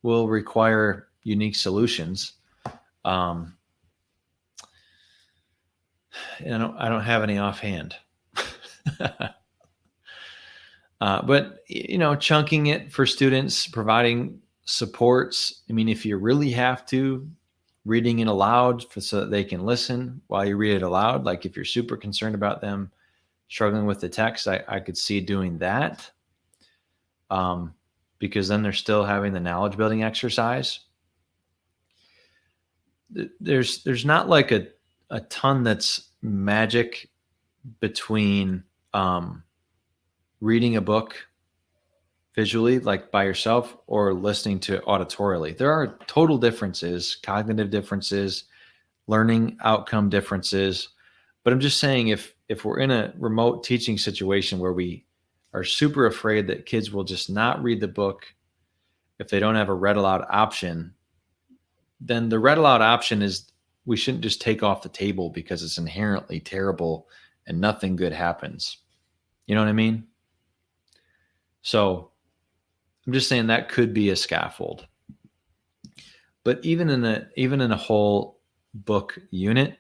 will require unique solutions. And I don't have any offhand. But chunking it for students, providing supports. I mean, if you really have to, reading it aloud so that they can listen while you read it aloud. Like if you're super concerned about them struggling with the text, I could see doing that. Because then they're still having the knowledge building exercise. There's not like a ton that's magic between reading a book visually, like by yourself, or listening to it auditorily. There are total differences, cognitive differences, learning outcome differences. But I'm just saying, if we're in a remote teaching situation where we are super afraid that kids will just not read the book if they don't have a read aloud option, then the read aloud option is, we shouldn't just take off the table because it's inherently terrible and nothing good happens. You know what I mean? So I'm just saying that could be a scaffold. But even in a whole book unit,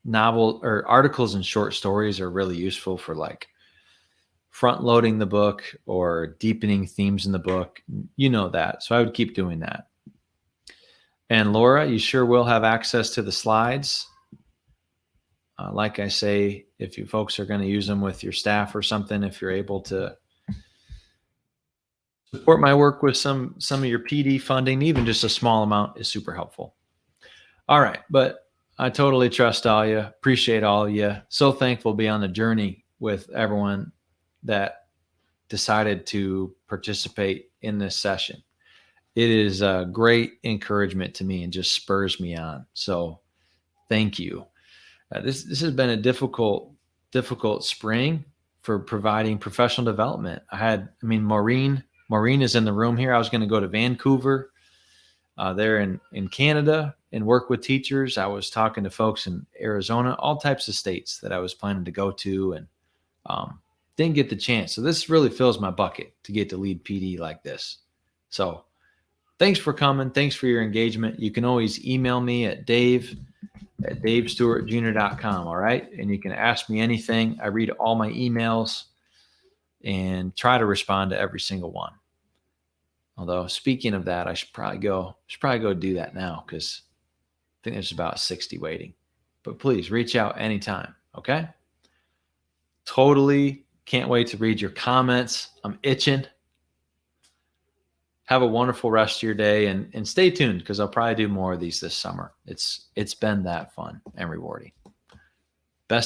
novel or articles and short stories are really useful for like front loading the book or deepening themes in the book. You know that. So I would keep doing that. And Laura, you sure will have access to the slides. Like I say, if you folks are going to use them with your staff or something, if you're able to support my work with some of your PD funding, even just a small amount is super helpful. All right, but I totally trust all you, appreciate all you. So thankful to be on the journey with everyone that decided to participate in this session. It is a great encouragement to me and just spurs me on. So thank you. This has been a difficult spring for providing professional development. Maureen is in the room here. I was going to go to Vancouver there in Canada and work with teachers. I was talking to folks in Arizona, all types of states that I was planning to go to, and didn't get the chance. So this really fills my bucket to get to lead PD like this. So thanks for coming. Thanks for your engagement. You can always email me at davestuartjr.com. All right. And you can ask me anything. I read all my emails and try to respond to every single one. Although speaking of that, I should probably go do that now, because I think there's about 60 waiting. But please reach out anytime. Okay. Totally can't wait to read your comments. I'm itching. Have a wonderful rest of your day, and stay tuned, because I'll probably do more of these this summer. It's been that fun and rewarding.